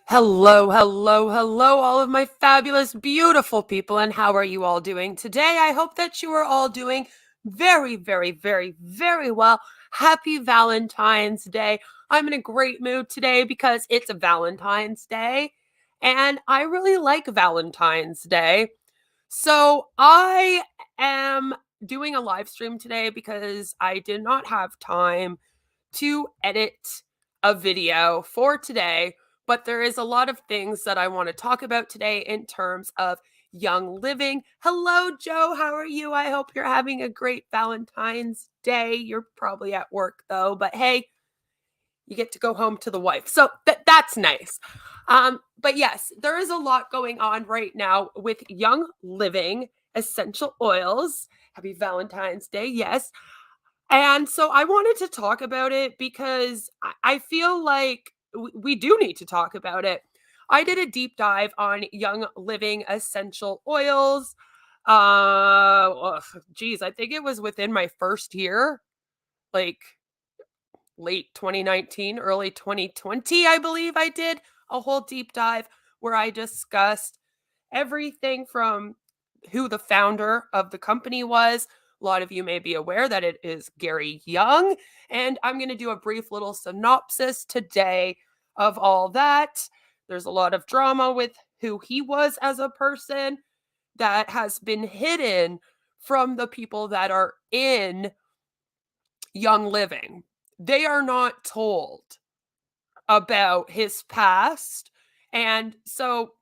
Hello, hello, hello, all of my fabulous, beautiful people, and how are you all doing today? I hope that you are all doing very, very, very, very well. Happy Valentine's Day. I'm in a great mood today because it's a Valentine's Day, and I really like Valentine's Day. So I am doing a live stream today because I did not have time to edit a video for today, but there is a lot of things that I want to talk about today in terms of young living. Hello, Joe. How are you? I hope you're having a great Valentine's Day. You're probably at work though, but hey, you get to go home to the wife. So that's nice. But yes, there is a lot going on right now with young living essential oils. Happy Valentine's Day. Yes. And so I wanted to talk about it because I feel like we do need to talk about it. I did a deep dive on Young Living essential oils. Geez, I think it was within my first year, like late 2019, early 2020, I believe I did a whole deep dive where I discussed everything from who the founder of the company was. A lot of you may be aware that it is Gary Young, and I'm going to do a brief little synopsis today of all that. There's a lot of drama with who he was as a person that has been hidden from the people that are in Young Living. They are not told about his past. And so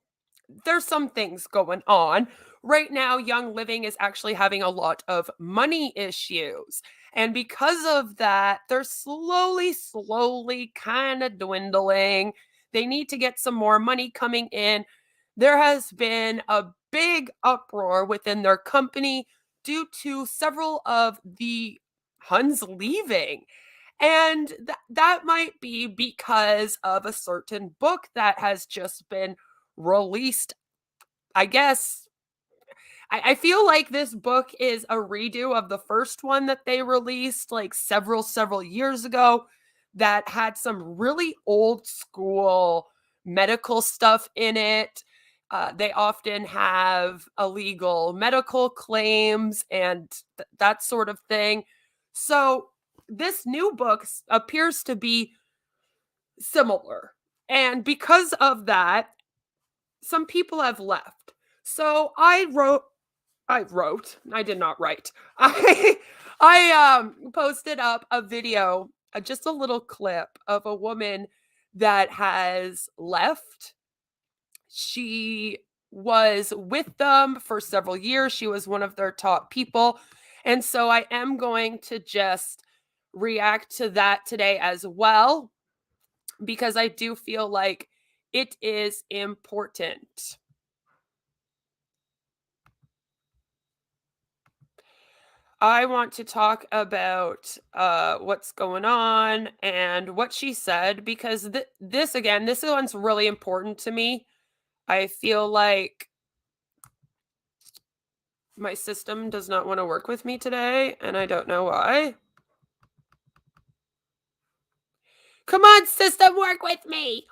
there's some things going on. Right now, Young Living is actually having a lot of money issues. And because of that, they're slowly kind of dwindling. They need to get some more money coming in. There has been a big uproar within their company due to several of the Huns leaving. And that might be because of a certain book that has just been released. I guess I feel like this book is a redo of the first one that they released like several years ago that had some really old school medical stuff in it. They often have illegal medical claims and that sort of thing. So this new book appears to be similar. And because of that, some people have left. So I did not write. I posted up a video, just a little clip of a woman that has left. She was with them for several years. She was one of their top people. And so I am going to just react to that today as well because I do feel like it is important. I want to talk about what's going on and what she said because this one's really important to me. I feel like my system does not want to work with me today, and I don't know why. Come on, system, work with me.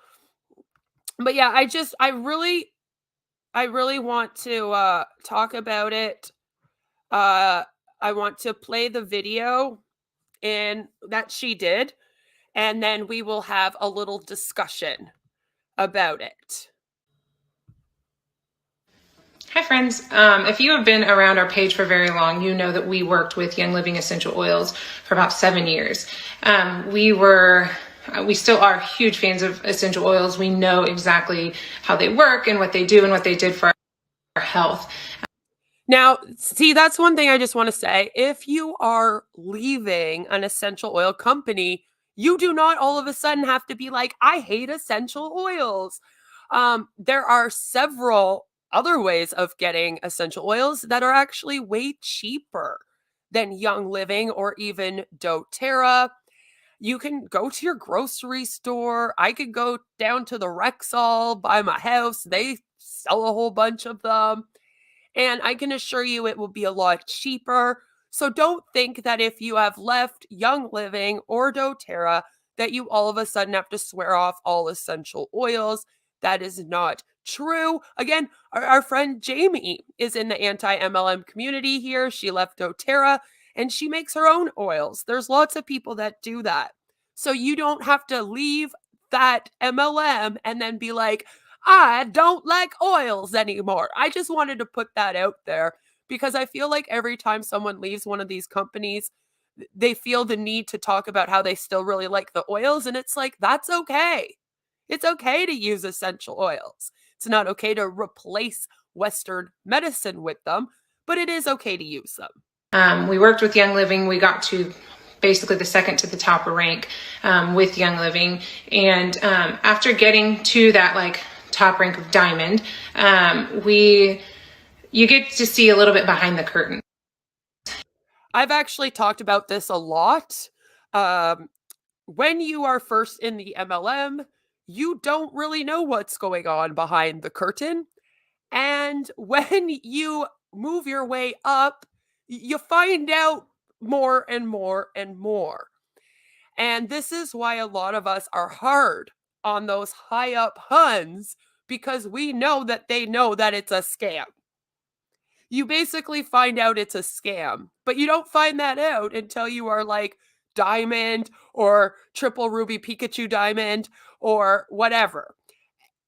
But yeah, I really want to talk about it. I want to play the video in that she did, and then we will have a little discussion about it. Hi, friends. If you have been around our page for very long, you know that we worked with Young Living Essential Oils for about 7 years. We still are huge fans of essential oils. We know exactly how they work and what they do and what they did for our health. Now, see, that's one thing I just want to say. If you are leaving an essential oil company, you do not all of a sudden have to be like, I hate essential oils. There are several other ways of getting essential oils that are actually way cheaper than Young Living or even doTERRA. You can go to your grocery store. I could go down to the Rexall by my house. They sell a whole bunch of them. And I can assure you it will be a lot cheaper. So don't think that if you have left Young Living or doTERRA that you all of a sudden have to swear off all essential oils. That is not true. Again, our friend Jamie is in the anti MLM community here. She left doTERRA and she makes her own oils. There's lots of people that do that. So you don't have to leave that MLM and then be like, I don't like oils anymore. I just wanted to put that out there because I feel like every time someone leaves one of these companies, they feel the need to talk about how they still really like the oils. And it's like, that's okay. It's okay to use essential oils. It's not okay to replace Western medicine with them, but it is okay to use them. We worked with Young Living. We got to basically the second to the top rank with Young Living. And after getting to that like top rank of diamond, you get to see a little bit behind the curtain. I've actually talked about this a lot. When you are first in the MLM, you don't really know what's going on behind the curtain. And when you move your way up, you find out more and more and more. And this is why a lot of us are hard on those high up Huns because we know that they know that it's a scam. You basically find out it's a scam, but you don't find that out until you are like diamond or triple ruby Pikachu diamond or whatever.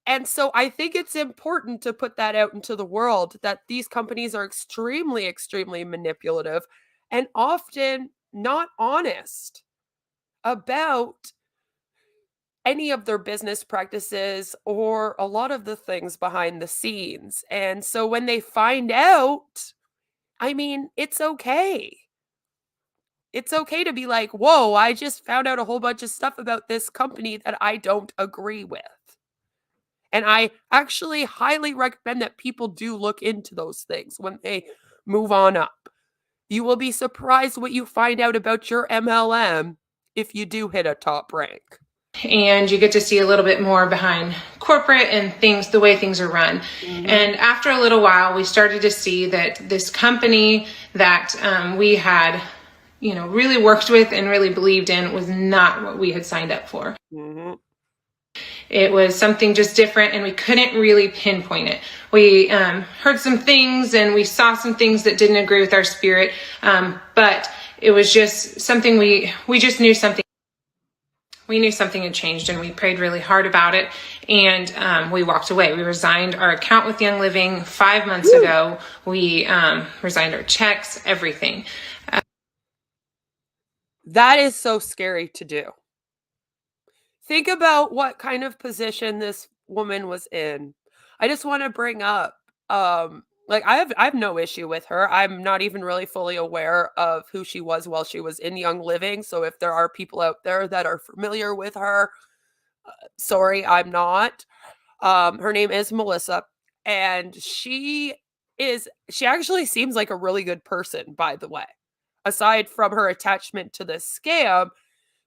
And so I think it's important to put that out into the world that these companies are extremely, extremely manipulative and often not honest about any of their business practices or a lot of the things behind the scenes. And so when they find out, I mean, it's okay. It's okay to be like, whoa, I just found out a whole bunch of stuff about this company that I don't agree with. And I actually highly recommend that people do look into those things when they move on up. You will be surprised what you find out about your MLM if you do hit a top rank. And you get to see a little bit more behind corporate and things, the way things are run. Mm-hmm. And after a little while, we started to see that this company that we had, really worked with and really believed in was not what we had signed up for. Mm-hmm. It was something just different and we couldn't really pinpoint it. We heard some things and we saw some things that didn't agree with our spirit, but it was just something we just knew something. We knew something had changed and we prayed really hard about it and we walked away. We resigned our account with Young Living 5 months ago. We resigned our checks, everything. That is so scary to do. Think about what kind of position this woman was in. I just want to bring up, like I have no issue with her. I'm not even really fully aware of who she was while she was in Young Living. So if there are people out there that are familiar with her, sorry, I'm not. Her name is Melissa, and she actually seems like a really good person, by the way. Aside from her attachment to the scam,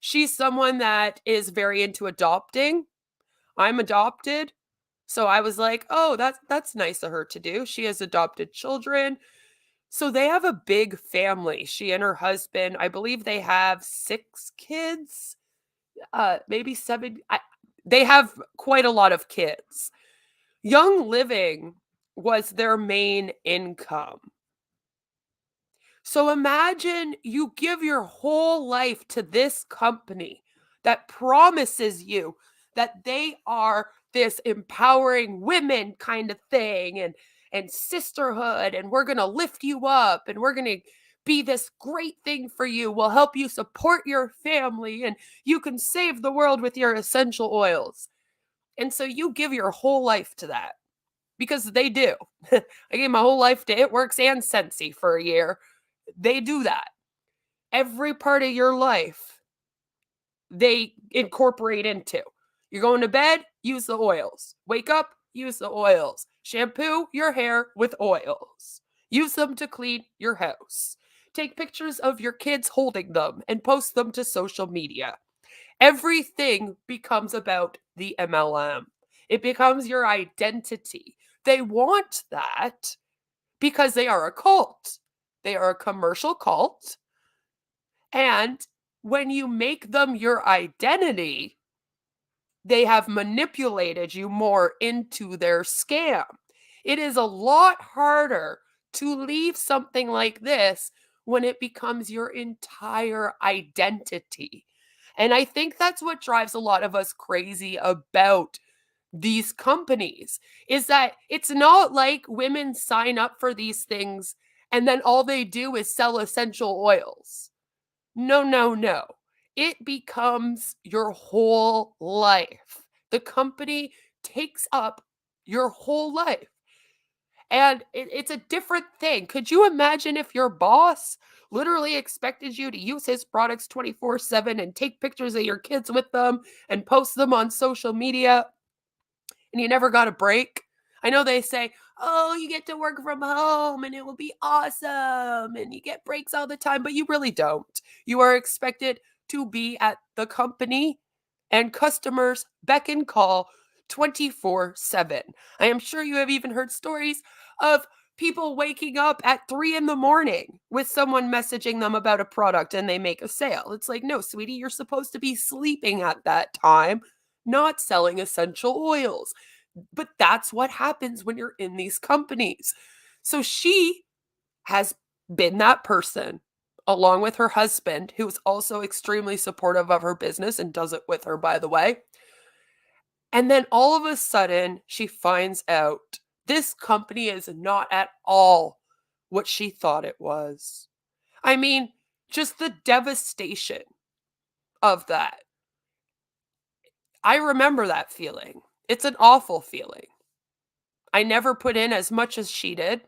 she's someone that is very into adopting. I'm adopted. So I was like, "Oh, that's nice of her to do." She has adopted children. So they have a big family. She and her husband, I believe they have 6 kids. Maybe 7. They have quite a lot of kids. Young Living was their main income. So imagine you give your whole life to this company that promises you that they are this empowering women kind of thing and sisterhood and we're going to lift you up and we're going to be this great thing for you. We'll help you support your family and you can save the world with your essential oils. And so you give your whole life to that because they do. I gave my whole life to It Works and Scentsy for a year. They do that. Every part of your life, they incorporate into. You're going to bed, use the oils. Wake up, use the oils. Shampoo your hair with oils. Use them to clean your house. Take pictures of your kids holding them and post them to social media. Everything becomes about the MLM. It becomes your identity. They want that because they are a cult. They are a commercial cult. And when you make them your identity, they have manipulated you more into their scam. It is a lot harder to leave something like this when it becomes your entire identity. And I think that's what drives a lot of us crazy about these companies, is that it's not like women sign up for these things and then all they do is sell essential oils. No, no, no. It becomes your whole life. The company takes up your whole life. And it's a different thing. Could you imagine if your boss literally expected you to use his products 24/7 and take pictures of your kids with them and post them on social media and you never got a break? I know they say, oh, you get to work from home and it will be awesome and you get breaks all the time, but you really don't. You are expected to be at the company and customers beck and call 24/7. I am sure you have even heard stories of people waking up at 3 in the morning with someone messaging them about a product and they make a sale. It's like, no, sweetie, you're supposed to be sleeping at that time, not selling essential oils. But that's what happens when you're in these companies. So she has been that person along with her husband, who's also extremely supportive of her business and does it with her, by the way. And then all of a sudden, she finds out this company is not at all what she thought it was. I mean, just the devastation of that. I remember that feeling. It's an awful feeling. I never put in as much as she did.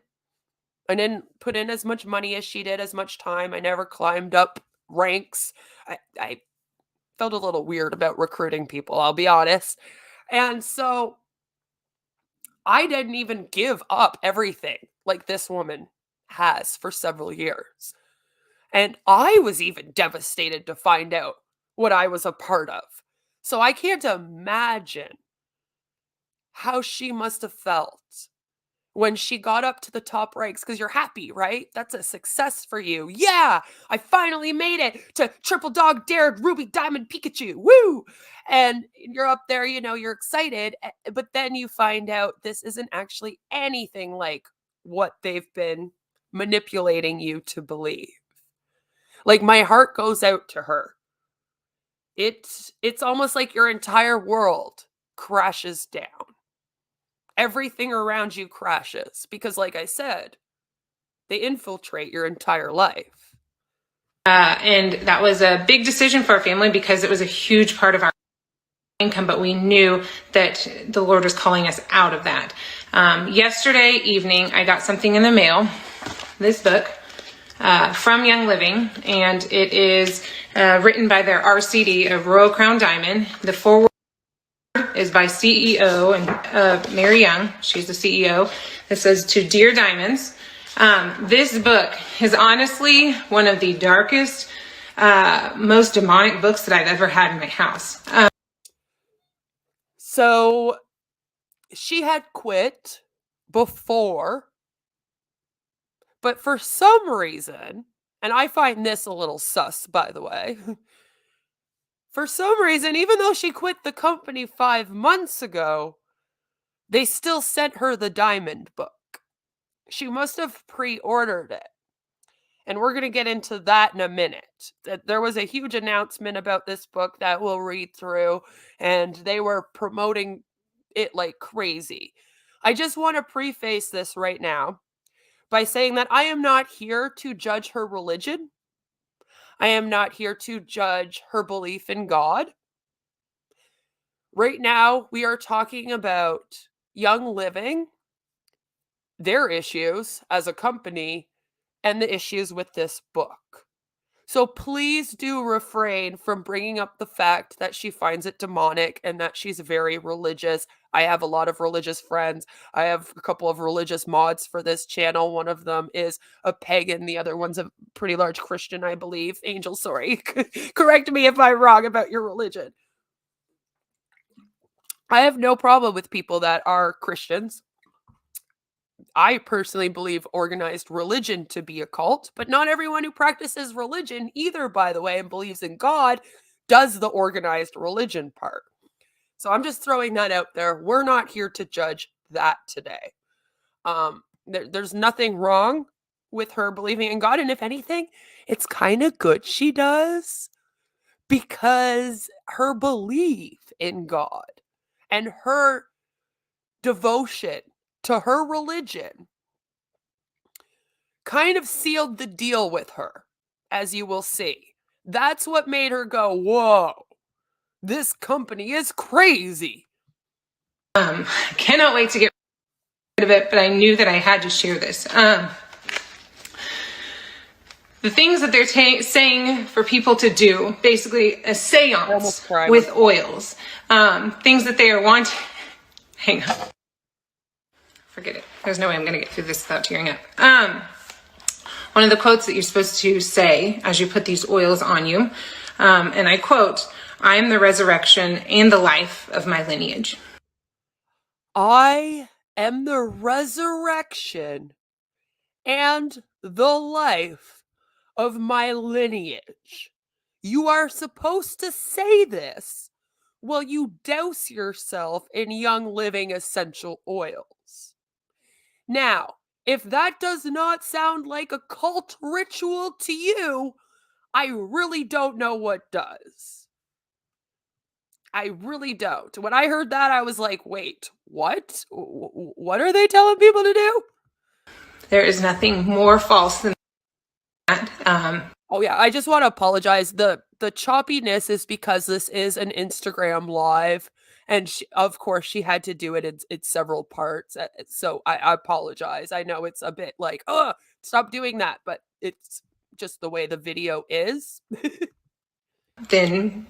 I didn't put in as much money as she did, as much time. I never climbed up ranks. I felt a little weird about recruiting people, I'll be honest. And so I didn't even give up everything like this woman has for several years. And I was even devastated to find out what I was a part of. So I can't imagine how she must have felt when she got up to the top ranks, because you're happy, right? That's a success for you. Yeah, I finally made it to triple dog dared ruby diamond Pikachu. Woo! And you're up there, you're excited, but then you find out this isn't actually anything like what they've been manipulating you to believe. Like, my heart goes out to her. It's almost like your entire world crashes down. Everything around you crashes because, like I said, they infiltrate your entire life. And that was a big decision for our family because it was a huge part of our income, but we knew that the Lord was calling us out of that. Yesterday evening, I got something in the mail, this book from Young Living, and it is written by their RCD of Royal Crown Diamond. The foreword is by CEO and Mary Young. She's the CEO. It says, "To Dear Diamonds." This book is honestly one of the darkest, most demonic books that I've ever had in my house. So she had quit before, but for some reason, and I find this a little sus, by the way, for some reason, even though she quit the company 5 months ago, they still sent her the diamond book. She must have pre-ordered it. And we're going to get into that in a minute. There was a huge announcement about this book that we'll read through, and they were promoting it like crazy. I just want to preface this right now by saying that I am not here to judge her religion. I am not here to judge her belief in God. Right now, we are talking about Young Living, their issues as a company, and the issues with this book. So please do refrain from bringing up the fact that she finds it demonic and that she's very religious. I have a lot of religious friends. I have a couple of religious mods for this channel. One of them is a pagan. The other one's a pretty large Christian, I believe. Angel, sorry. Correct me if I'm wrong about your religion. I have no problem with people that are Christians. I personally believe organized religion to be a cult, but not everyone who practices religion either, by the way, and believes in God does the organized religion part. So I'm just throwing that out there. We're not here to judge that today. There's nothing wrong with her believing in God. And if anything, it's kind of good she does, because her belief in God and her devotion to her religion kind of sealed the deal with her, as you will see. That's what made her go, whoa, this company is crazy. Cannot wait to get rid of it, but I knew that I had to share this. The things that they're saying for people to do, basically a seance with oils, things that they are wanting. Hang on. Forget it. There's no way I'm going to get through this without tearing up. One of the quotes that you're supposed to say as you put these oils on you, and I quote, "I am the resurrection and the life of my lineage." I am the resurrection and the life of my lineage. You are supposed to say this while you douse yourself in Young Living essential oils. Now, if that does not sound like a cult ritual to you, I really don't know what does. I really don't. When I heard that, I was like, wait, what? What are they telling people to do? There is nothing more false than that. Oh yeah, I just want to apologize. The choppiness is because this is an Instagram live, and of course she had to do it in several parts. So I apologize. I know it's a bit like, oh, stop doing that, but it's just the way the video is. Then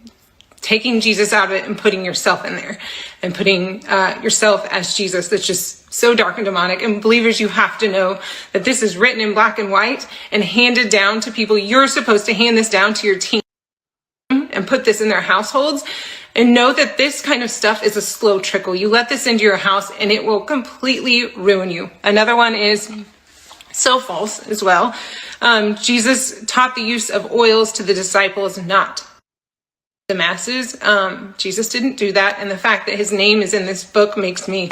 taking Jesus out of it and putting yourself in there and putting yourself as Jesus. That's just so dark and demonic. And believers, you have to know that this is written in black and white and handed down to people. You're supposed to hand this down to your team and put this in their households, and know that this kind of stuff is a slow trickle. You let this into your house and it will completely ruin you. Another one is so false as well. Jesus taught the use of oils to the disciples, not the masses. Jesus didn't do that, and the fact that his name is in this book makes me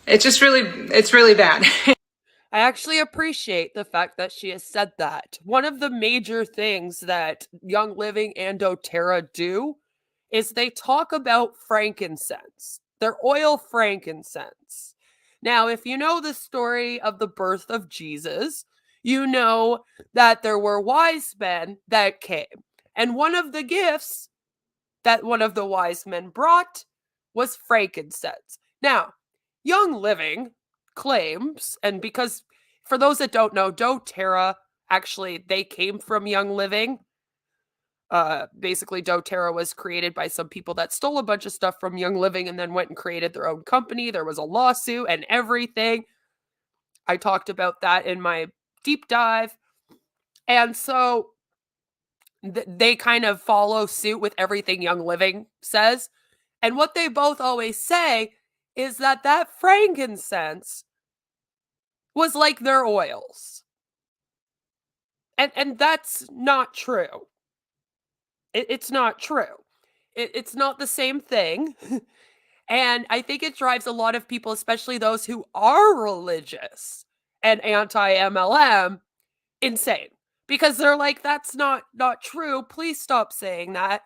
it's really bad. I actually appreciate the fact that she has said that. One of the major things that Young Living and doTERRA do is they talk about frankincense, their oil frankincense. Now, if you know the story of the birth of Jesus, you know that there were wise men that came. And one of the gifts that one of the wise men brought was frankincense. Now, Young Living claims, and because for those that don't know, doTERRA, actually, they came from Young Living. Basically, doTERRA was created by some people that stole a bunch of stuff from Young Living and then went and created their own company. There was a lawsuit and everything. I talked about that in my deep dive. And so they kind of follow suit with everything Young Living says. And what they both always say is that that frankincense was like their oils. And that's not true. It's not true. It's not the same thing. And I think it drives a lot of people, especially those who are religious and anti-MLM, insane. Because they're like, that's not true. Please stop saying that.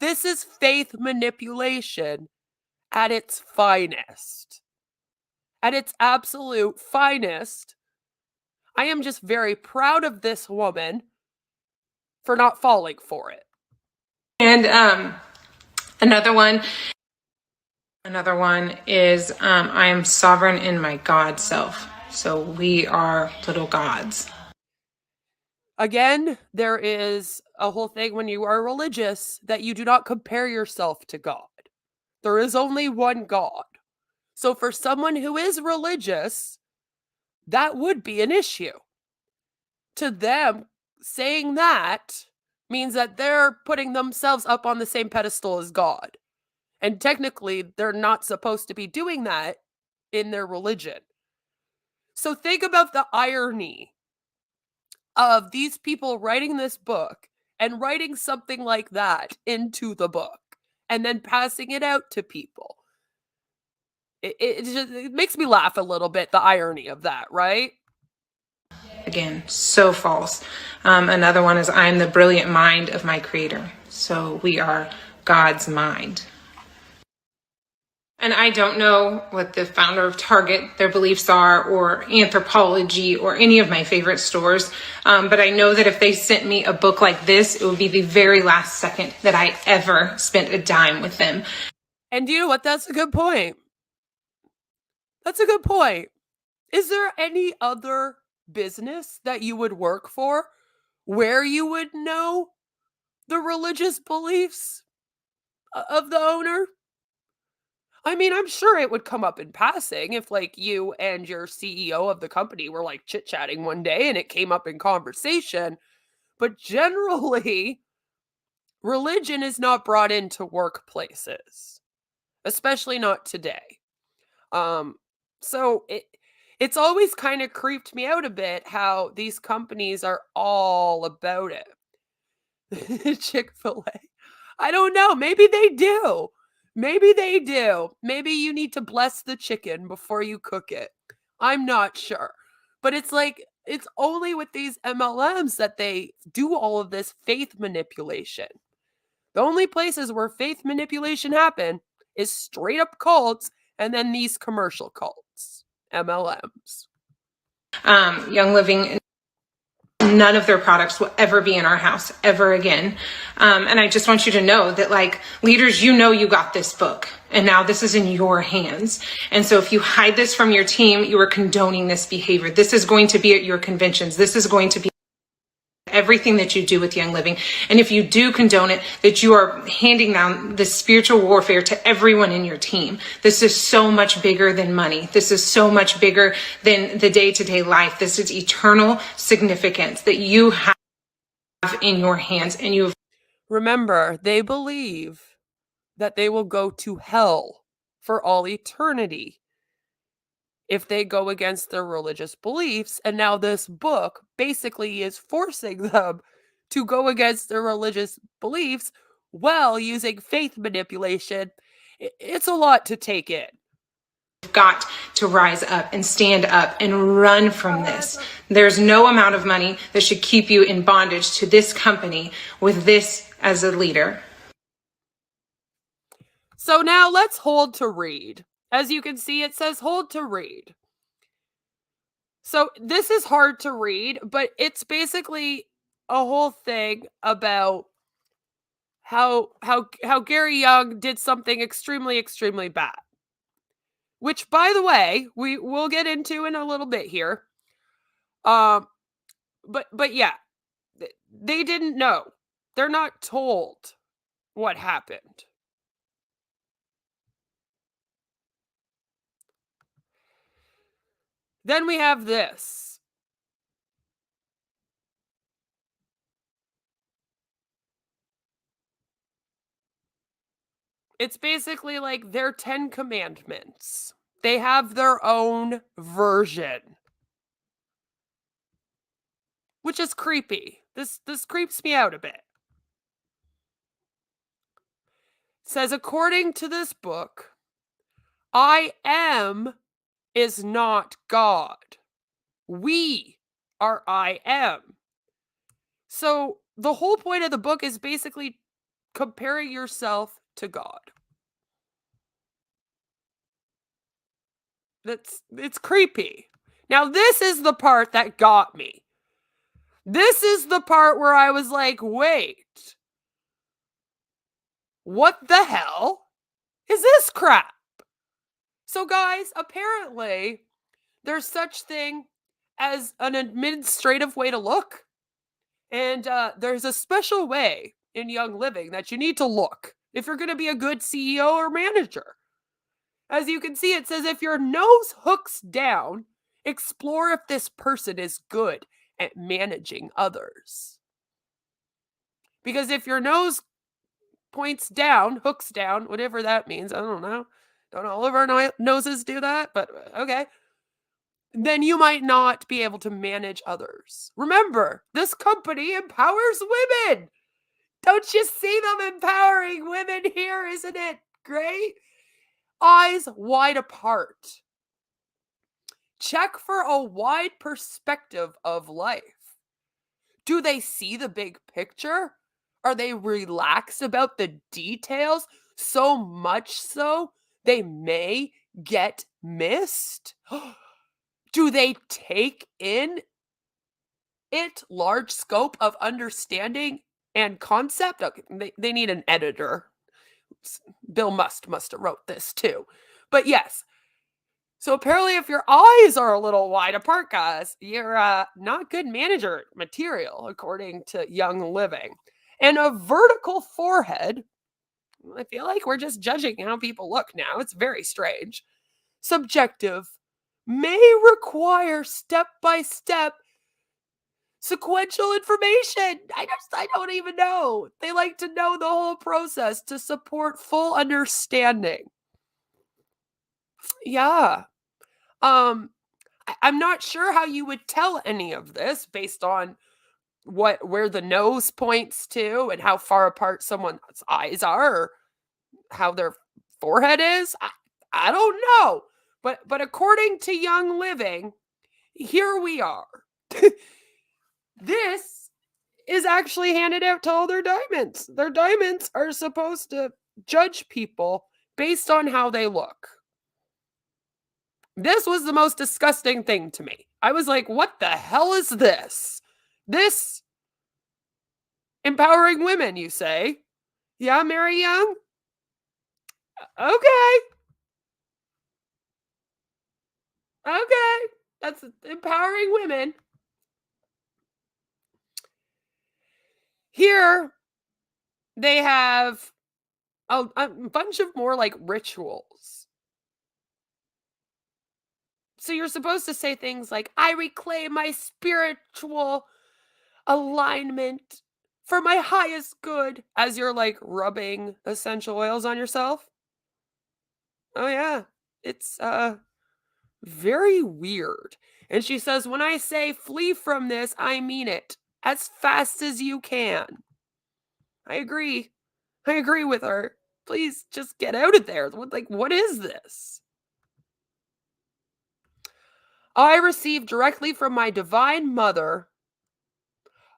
This is faith manipulation at its finest. At its absolute finest. I am just very proud of this woman for not falling for it. And another one is I am sovereign in my God self. So we are little gods. Again, there is a whole thing when you are religious that you do not compare yourself to God. There is only one God. So for someone who is religious, that would be an issue. To them, saying that means that they're putting themselves up on the same pedestal as God. And technically, they're not supposed to be doing that in their religion. So think about the irony of these people writing this book and writing something like that into the book. and then passing it out to people. It makes me laugh a little bit, the irony of that, right? Again, so false. Another one is, I am the brilliant mind of my creator. So we are God's mind. And I don't know what the founder of Target, their beliefs are, or Anthropology, or any of my favorite stores. But I know that if they sent me a book like this, it would be the very last second that I ever spent a dime with them. And you know what? That's a good point. That's a good point. Is there any other business that you would work for where you would know the religious beliefs of the owner? I mean, I'm sure it would come up in passing if, like, you and your CEO of the company were, like, chit-chatting one day and it came up in conversation, but generally, religion is not brought into workplaces, especially not today. Um, so it's always kinda creeped me out a bit how these companies are all about it. Chick-fil-A. I don't know, maybe they do. Maybe they do. Maybe you need to bless the chicken before you cook it. I'm not sure. But it's like, it's only with these MLMs that they do all of this faith manipulation. The only places where faith manipulation happen is straight up cults and then these commercial cults, MLMs. Young Living, none of their products will ever be in our house ever again. And I just want you to know that, like, leaders, you know, you got this book and now this is in your hands. And so if you hide this from your team, you are condoning this behavior. This is going to be at your conventions. This is going to be everything that you do with Young Living. And if you do condone it, that you are handing down this spiritual warfare to everyone in your team. This is so much bigger than money. This is so much bigger than the day-to-day life. This is eternal significance that you have in your hands. And you remember, they believe that they will go to hell for all eternity if they go against their religious beliefs. And now this book basically is forcing them to go against their religious beliefs while using faith manipulation. It's a lot to take in. got to rise up and stand up and run from this. There's no amount of money that should keep you in bondage to this company with this as a leader. So now let's hold to read. As you can see, it says hold to read. So this is hard to read, but it's basically a whole thing about how Gary Young did something extremely bad. Which, by the way, we will get into in a little bit here. But yeah, they didn't know. They're not told what happened. Then we have this. It's basically like their 10 commandments. They have their own version. Which is creepy. This creeps me out a bit. It says, according to this book, I am is not God. We are I am. So the whole point of the book is basically comparing yourself to God. It's creepy. Now this is the part that got me. This is the part where I was like, wait. What the hell is this crap? So guys, apparently there's such thing as an administrative way to look. And there's a special way in Young Living that you need to look if you're going to be a good CEO or manager. As you can see, it says if your nose hooks down, explore if this person is good at managing others. Because if your nose points down, hooks down, whatever that means, I don't know. Don't all of our noses do that, but okay. Then you might not be able to manage others. Remember, this company empowers women. Don't you see them empowering women here? Isn't it great? Eyes wide apart. Check for a wide perspective of life. Do they see the big picture? Are they relaxed about the details so much so they may get missed? Do they take in it large scope of understanding and concept? Okay, they need an editor. Bill must have wrote this too. But yes, so apparently, if your eyes are a little wide apart, guys, you're not good manager material, according to Young Living. And a vertical forehead, I feel like we're just judging how people look now. It's very strange. Subjective, may require step by step sequential information. I don't even know. They like to know the whole process to support full understanding. Yeah. Um, I'm not sure how you would tell any of this based on where the nose points to and how far apart someone's eyes are or how their forehead is. I don't know. But according to Young Living, here we are. This is actually handed out to all their diamonds. Their diamonds are supposed to judge people based on how they look. This was the most disgusting thing to me. I was like, what the hell is this? This empowering women, you say? Yeah, Mary Young? Okay. Okay. That's empowering women. Here, they have a bunch of more like rituals. So you're supposed to say things like, I reclaim my spiritual alignment for my highest good as you're like rubbing essential oils on yourself. Oh yeah. It's very weird. And she says, when I say flee from this, I mean it. As fast as you can. I agree. I agree with her. Please just get out of there. What is this? I receive directly from my divine mother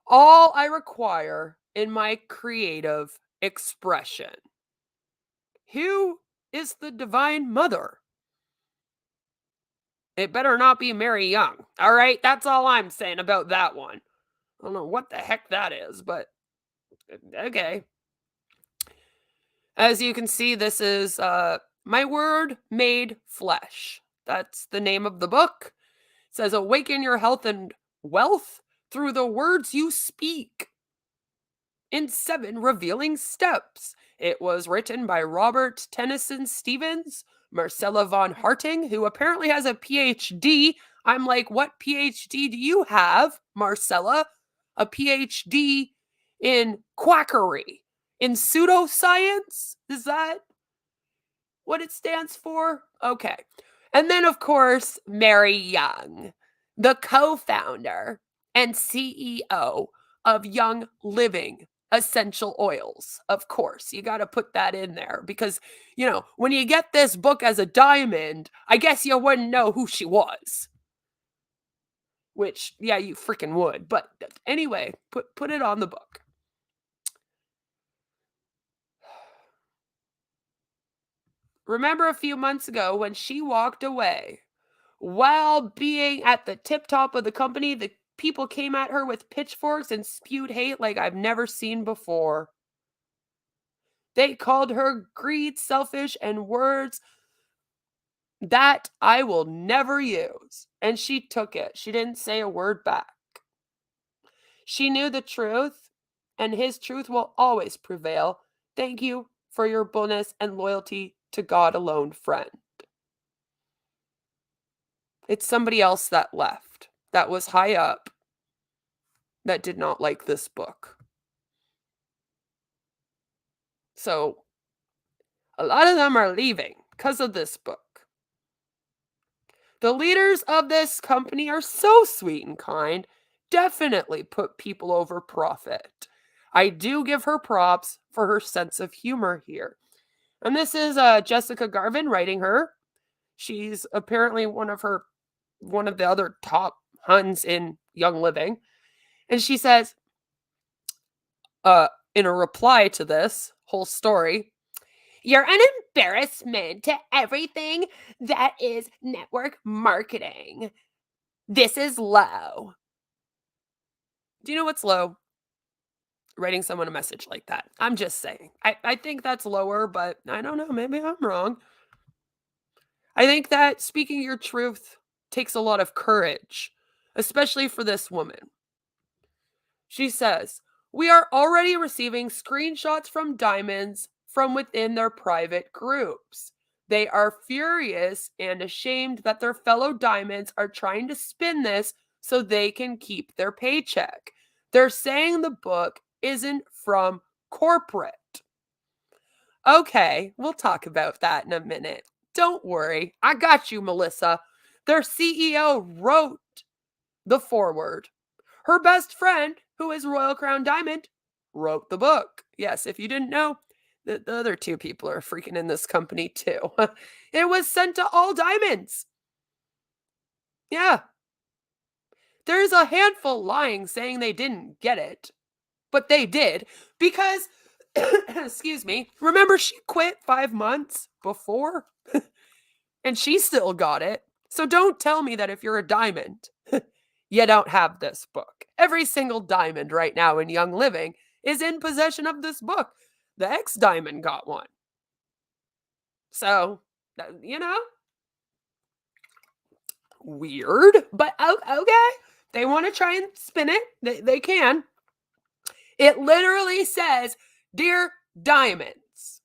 all I require in my creative expression. Who is the divine mother? It better not be Mary Young. All right, that's all I'm saying about that one. I don't know what the heck that is, but okay. As you can see, this is My Word Made Flesh. That's the name of the book. It says, awaken your health and wealth through the words you speak in 7 revealing steps. It was written by Robert Tennyson Stevens, Marcella von Harting, who apparently has a PhD. I'm like, what PhD do you have, Marcella? A PhD in quackery, in pseudoscience? Is that what it stands for? Okay. And then, of course, Mary Young, the co founder and CEO of Young Living Essential Oils. Of course, you got to put that in there because, when you get this book as a diamond, I guess you wouldn't know who she was. Which, yeah, you freaking would. But anyway, put it on the book. Remember a few months ago when she walked away while being at the tip top of the company, the people came at her with pitchforks and spewed hate like I've never seen before. They called her greed, selfish, and words that I will never use. And she took it. She didn't say a word back. She knew the truth, and his truth will always prevail. Thank you for your boldness and loyalty to God alone, friend. It's somebody else that left, that was high up, that did not like this book. So, a lot of them are leaving because of this book. The leaders of this company are so sweet and kind, definitely put people over profit. I do give her props for her sense of humor here. And this is Jessica Garvin writing her. She's apparently one of the other top Huns in Young Living. And she says, in a reply to this whole story, "You're an embarrassment to everything that is network marketing. This is low." Do you know what's low? Writing someone a message like that. I'm just saying. I think that's lower, but I don't know. Maybe I'm wrong. I think that speaking your truth takes a lot of courage, especially for this woman. She says, "We are already receiving screenshots from diamonds from within their private groups. They are furious and ashamed that their fellow diamonds are trying to spin this so they can keep their paycheck. They're saying the book isn't from corporate." Okay, we'll talk about that in a minute. Don't worry, I got you, Melissa. Their CEO wrote the foreword. Her best friend, who is Royal Crown Diamond, wrote the book. Yes, if you didn't know, the other two people are freaking in this company too. It was sent to all diamonds. Yeah, there's a handful lying saying they didn't get it, but they did because, excuse me, remember she quit 5 months before and she still got it. So don't tell me that if you're a diamond, you don't have this book. Every single diamond right now in Young Living is in possession of this book. The ex diamond got one. So, you know, weird, but okay. They want to try and spin it. They can. It literally says, "Dear Diamonds."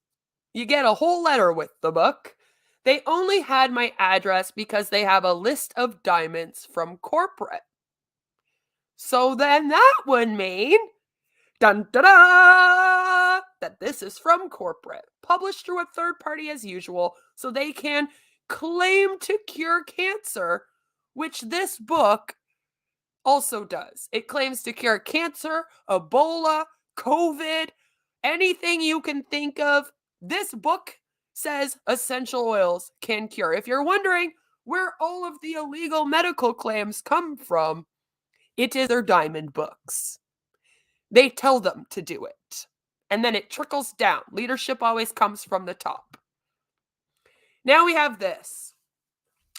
You get a whole letter with the book. They only had my address because they have a list of diamonds from corporate. So then that would mean, dun da da, that this is from corporate, published through a third party as usual, so they can claim to cure cancer, which this book also does. It claims to cure cancer, Ebola, COVID, anything you can think of. This book says essential oils can cure. If you're wondering where all of the illegal medical claims come from, it is their diamond books. They tell them to do it. And then it trickles down. Leadership always comes from the top. Now we have this.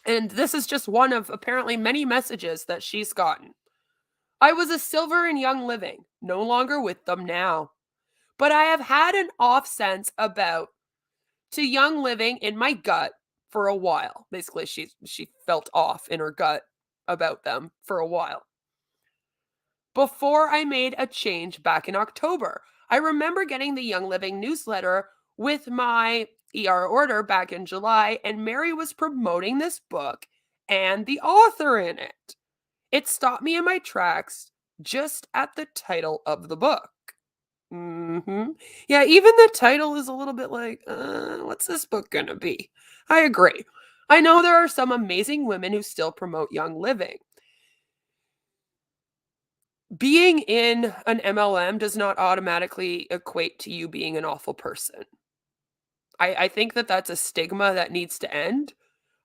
And this is just one of apparently many messages that she's gotten. "I was a silver in Young Living, no longer with them now. But I have had an off sense about to Young Living in my gut for a while." Basically, she felt off in her gut about them for a while. "Before I made a change back in October. I remember getting the Young Living newsletter with my ER order back in July, and Mary was promoting this book and the author in it. It stopped me in my tracks just at the title of the book." Yeah, even the title is a little bit like, what's this book gonna be? I agree. I know there are some amazing women who still promote Young Living. Being in an MLM does not automatically equate to you being an awful person. I think that that's a stigma that needs to end.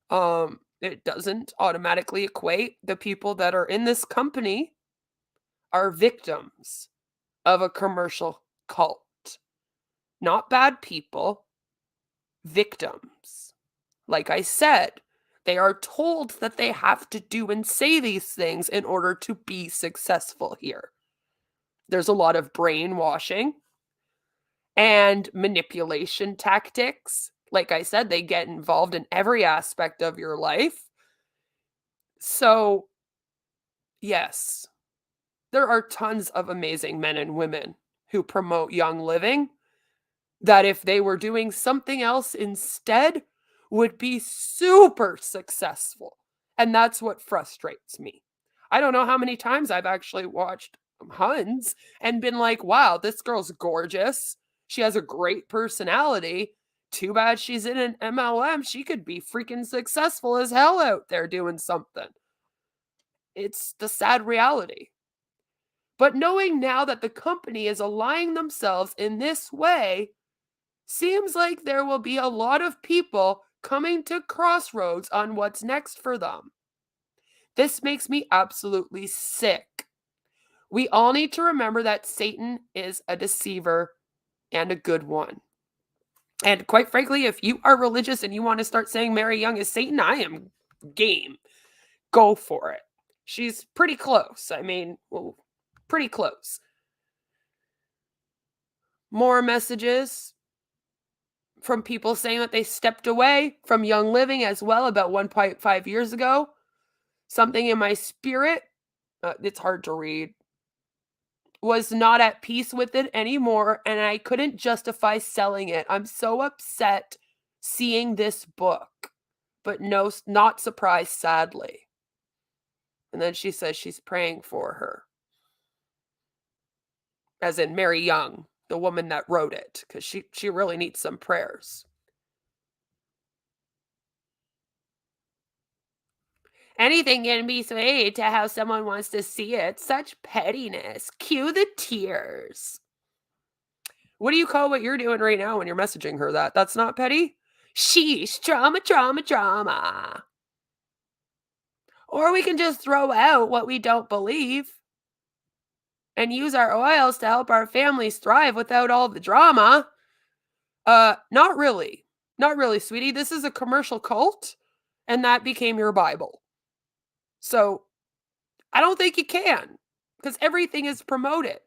It doesn't automatically equate. The people that are in this company are victims of a commercial cult. Not bad people, victims. Like I said, they are told that they have to do and say these things in order to be successful here. There's a lot of brainwashing and manipulation tactics. Like I said, they get involved in every aspect of your life. So, yes, there are tons of amazing men and women who promote Young Living that if they were doing something else instead would be super successful. And that's what frustrates me. I don't know how many times I've actually watched Huns and been like, wow, this girl's gorgeous. She has a great personality. Too bad she's in an MLM. She could be freaking successful as hell out there doing something. It's the sad reality. But knowing now that the company is aligning themselves in this way, seems like there will be a lot of people coming to crossroads on what's next for them. This makes me absolutely sick. We all need to remember that Satan is a deceiver and a good one. And quite frankly, if you are religious and you want to start saying Mary Young is Satan, I am game. Go for it. She's pretty close. I mean, well, pretty close. More messages from people saying that they stepped away from Young Living as well about 1.5 years ago. Something in my spirit, it's hard to read, was not at peace with it anymore, and I couldn't justify selling it. I'm so upset seeing this book, but no, not surprised, sadly. And then she says she's praying for her, as in Mary Young, the woman that wrote it, because she really needs some prayers. Anything can be swayed to how someone wants to see it. Such pettiness. Cue the tears. What do you call what you're doing right now when you're messaging her that? That's not petty? Sheesh, drama, drama, drama. Or we can just throw out what we don't believe and use our oils to help our families thrive without all the drama. Not really. Not really, sweetie. This is a commercial cult, and that became your Bible. So I don't think you can, because everything is promoted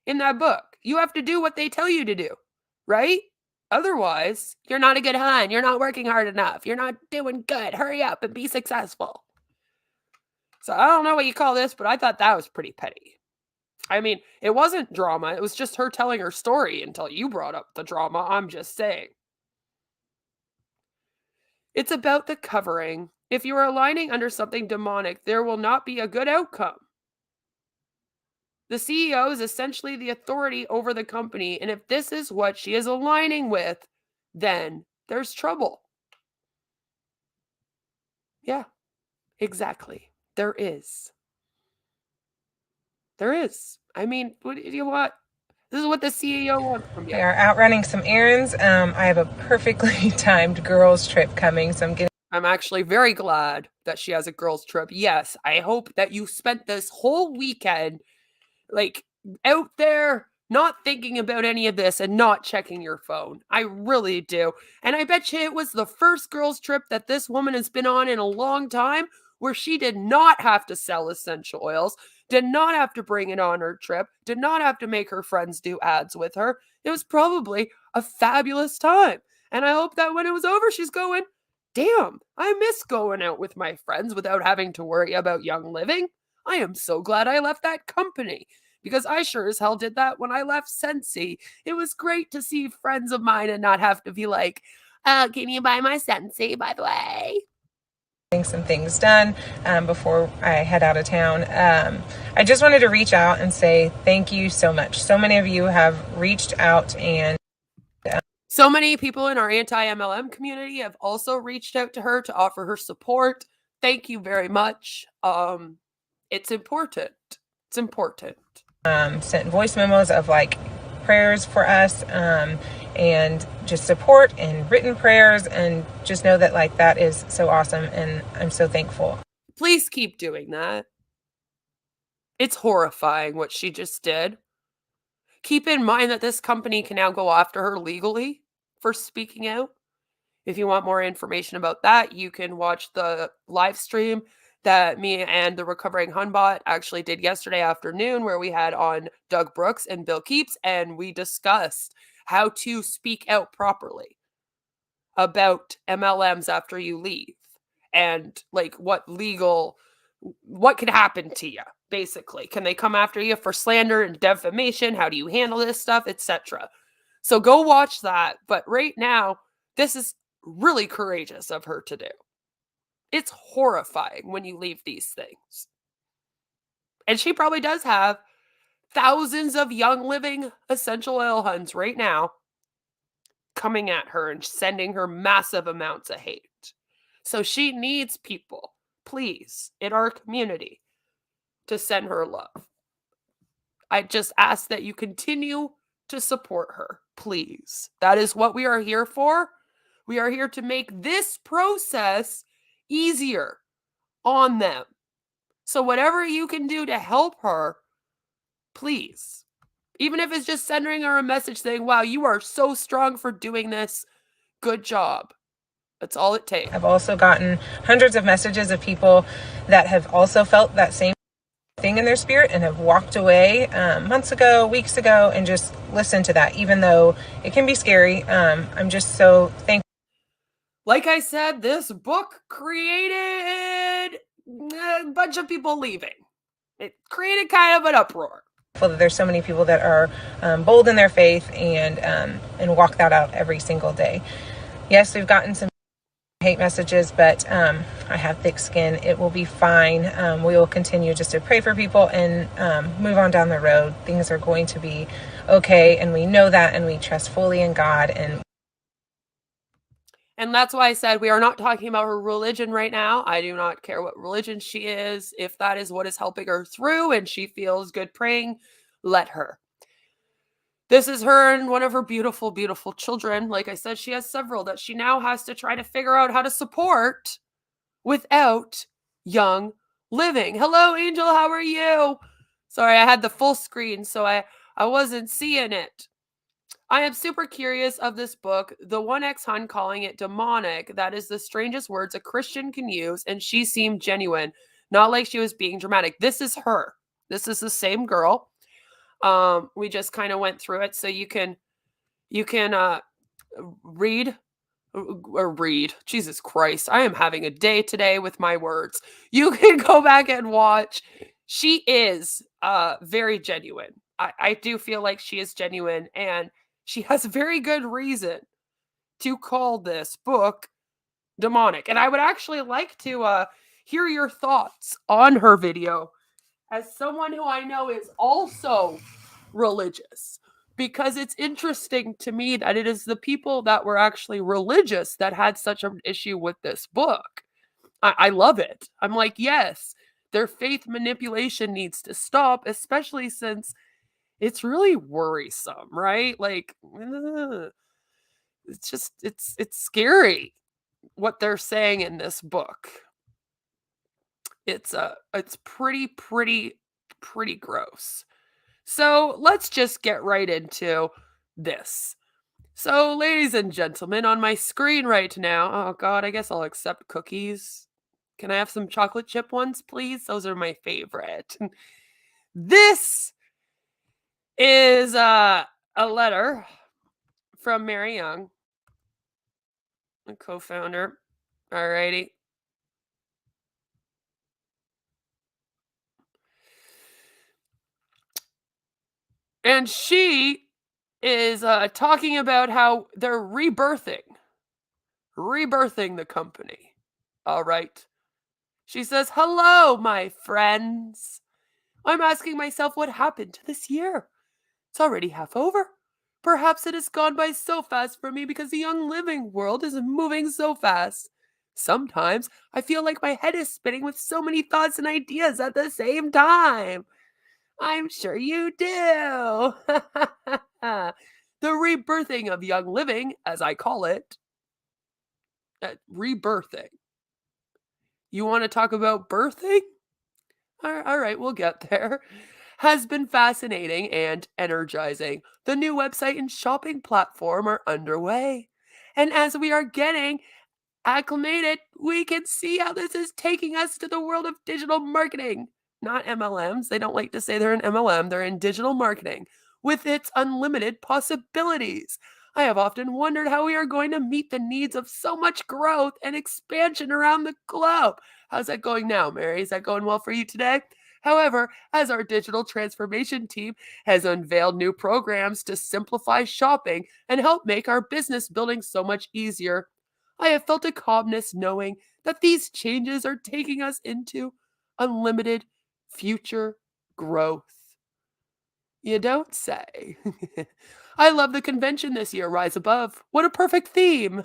in that book. You have to do what they tell you to do, right? Otherwise, you're not a good hun. You're not working hard enough. You're not doing good. Hurry up and be successful. So I don't know what you call this, but I thought that was pretty petty. I mean, it wasn't drama. It was just her telling her story until you brought up the drama. I'm just saying. It's about the covering. If you are aligning under something demonic, there will not be a good outcome. The CEO is essentially the authority over the company, and if this is what she is aligning with, then there's trouble. Yeah, exactly. There is. There is. I mean, what do you want? This is what the CEO wants from We you. are out running some errands. I have a perfectly timed girls' trip coming, so I'm actually very glad that she has a girls' trip. Yes, I hope that you spent this whole weekend like out there not thinking about any of this and not checking your phone. I really do. And I bet you it was the first girls' trip that this woman has been on in a long time where she did not have to sell essential oils, did not have to bring it on her trip, did not have to make her friends do ads with her. It was probably a fabulous time. And I hope that when it was over, she's going, damn, I miss going out with my friends without having to worry about Young Living. I am so glad I left that company because I sure as hell did that when I left Scentsy. It was great to see friends of mine and not have to be like, can you buy my Scentsy, by the way? getting some things done before I head out of town. I just wanted to reach out and say thank you so much. So many of you have reached out, and so many people in our anti-MLM community have also reached out to her to offer her support. Thank you very much. It's important. It's important. sent voice memos of like prayers for us, and just support and written prayers, and just know that like that is so awesome, and I'm so thankful. Please keep doing that. It's horrifying what she just did. Keep in mind that this company can now go after her legally for speaking out. If you want more information about that, you can watch the live stream that me and the Recovering Hunbot actually did yesterday afternoon, where we had on Doug Brooks and Bill Keeps, and we discussed how to speak out properly about MLMs after you leave and like what could happen to you. Basically, can they come after you for slander and defamation? How do you handle this stuff, etc.? So go watch that. But right now, this is really courageous of her to do. It's horrifying when you leave these things. And she probably does have thousands of Young Living essential oil huns right now coming at her and sending her massive amounts of hate. So she needs people, please, in our community to send her love. I just ask that you continue to support her, please. That is what we are here for. We are here to make this process easier on them. So, whatever you can do to help her, please. Even if it's just sending her a message saying, wow, you are so strong for doing this. Good job. That's all it takes. I've also gotten hundreds of messages of people that have also felt that same thing in their spirit and have walked away months ago, weeks ago, and just listened to that, even though it can be scary. I'm just so thankful. Like I said, this book created a bunch of people leaving. It created kind of an uproar. That there's so many people that are bold in their faith and walk that out every single day. Yes, we've gotten some hate messages, but I have thick skin. It will be fine. We will continue just to pray for people and move on down the road. Things are going to be okay, and we know that, and we trust fully in God. And that's why I said we are not talking about her religion right now. I do not care what religion she is. If that is what is helping her through and she feels good praying, let her. This is her and one of her beautiful, beautiful children. Like I said, she has several that she now has to try to figure out how to support without Young Living. Hello, Angel. How are you? Sorry, I had the full screen, so I wasn't seeing it. I am super curious of this book. The one ex-hun calling it demonic. That is the strangest words a Christian can use, and she seemed genuine, not like she was being dramatic. This is her. This is the same girl. We just kind of went through it, so you can read or read. Jesus Christ, I am having a day today with my words. You can go back and watch. She is very genuine. I do feel like she is genuine, and she has very good reason to call this book demonic. And I would actually like to hear your thoughts on her video as someone who I know is also religious, because it's interesting to me that it is the people that were actually religious that had such an issue with this book. I love it. I'm like, yes, their faith manipulation needs to stop, especially since it's really worrisome, right? Like, it's just it's scary what they're saying in this book. It's pretty gross. So let's just get right into this. So, ladies and gentlemen, on my screen right now, oh god, I guess I'll accept cookies. Can I have some chocolate chip ones, please? Those are my favorite. This is a letter from Mary Young, a co-founder. Alrighty. And she is talking about how they're rebirthing the company. All right. She says, hello, my friends. I'm asking myself what happened to this year. It's already half over. Perhaps it has gone by so fast for me because the Young Living world is moving so fast. Sometimes I feel like my head is spinning with so many thoughts and ideas at the same time. I'm sure you do. The rebirthing of Young Living, as I call it. Rebirthing. You want to talk about birthing? All right, we'll get there. Has been fascinating and energizing. The new website and shopping platform are underway. And as we are getting acclimated, we can see how this is taking us to the world of digital marketing. Not MLMs. They don't like to say they're an MLM. They're in digital marketing with its unlimited possibilities. I have often wondered how we are going to meet the needs of so much growth and expansion around the globe. How's that going now, Mary? Is that going well for you today? However, as our digital transformation team has unveiled new programs to simplify shopping and help make our business building so much easier, I have felt a calmness knowing that these changes are taking us into unlimited future growth. You don't say. I love the convention this year, Rise Above. What a perfect theme.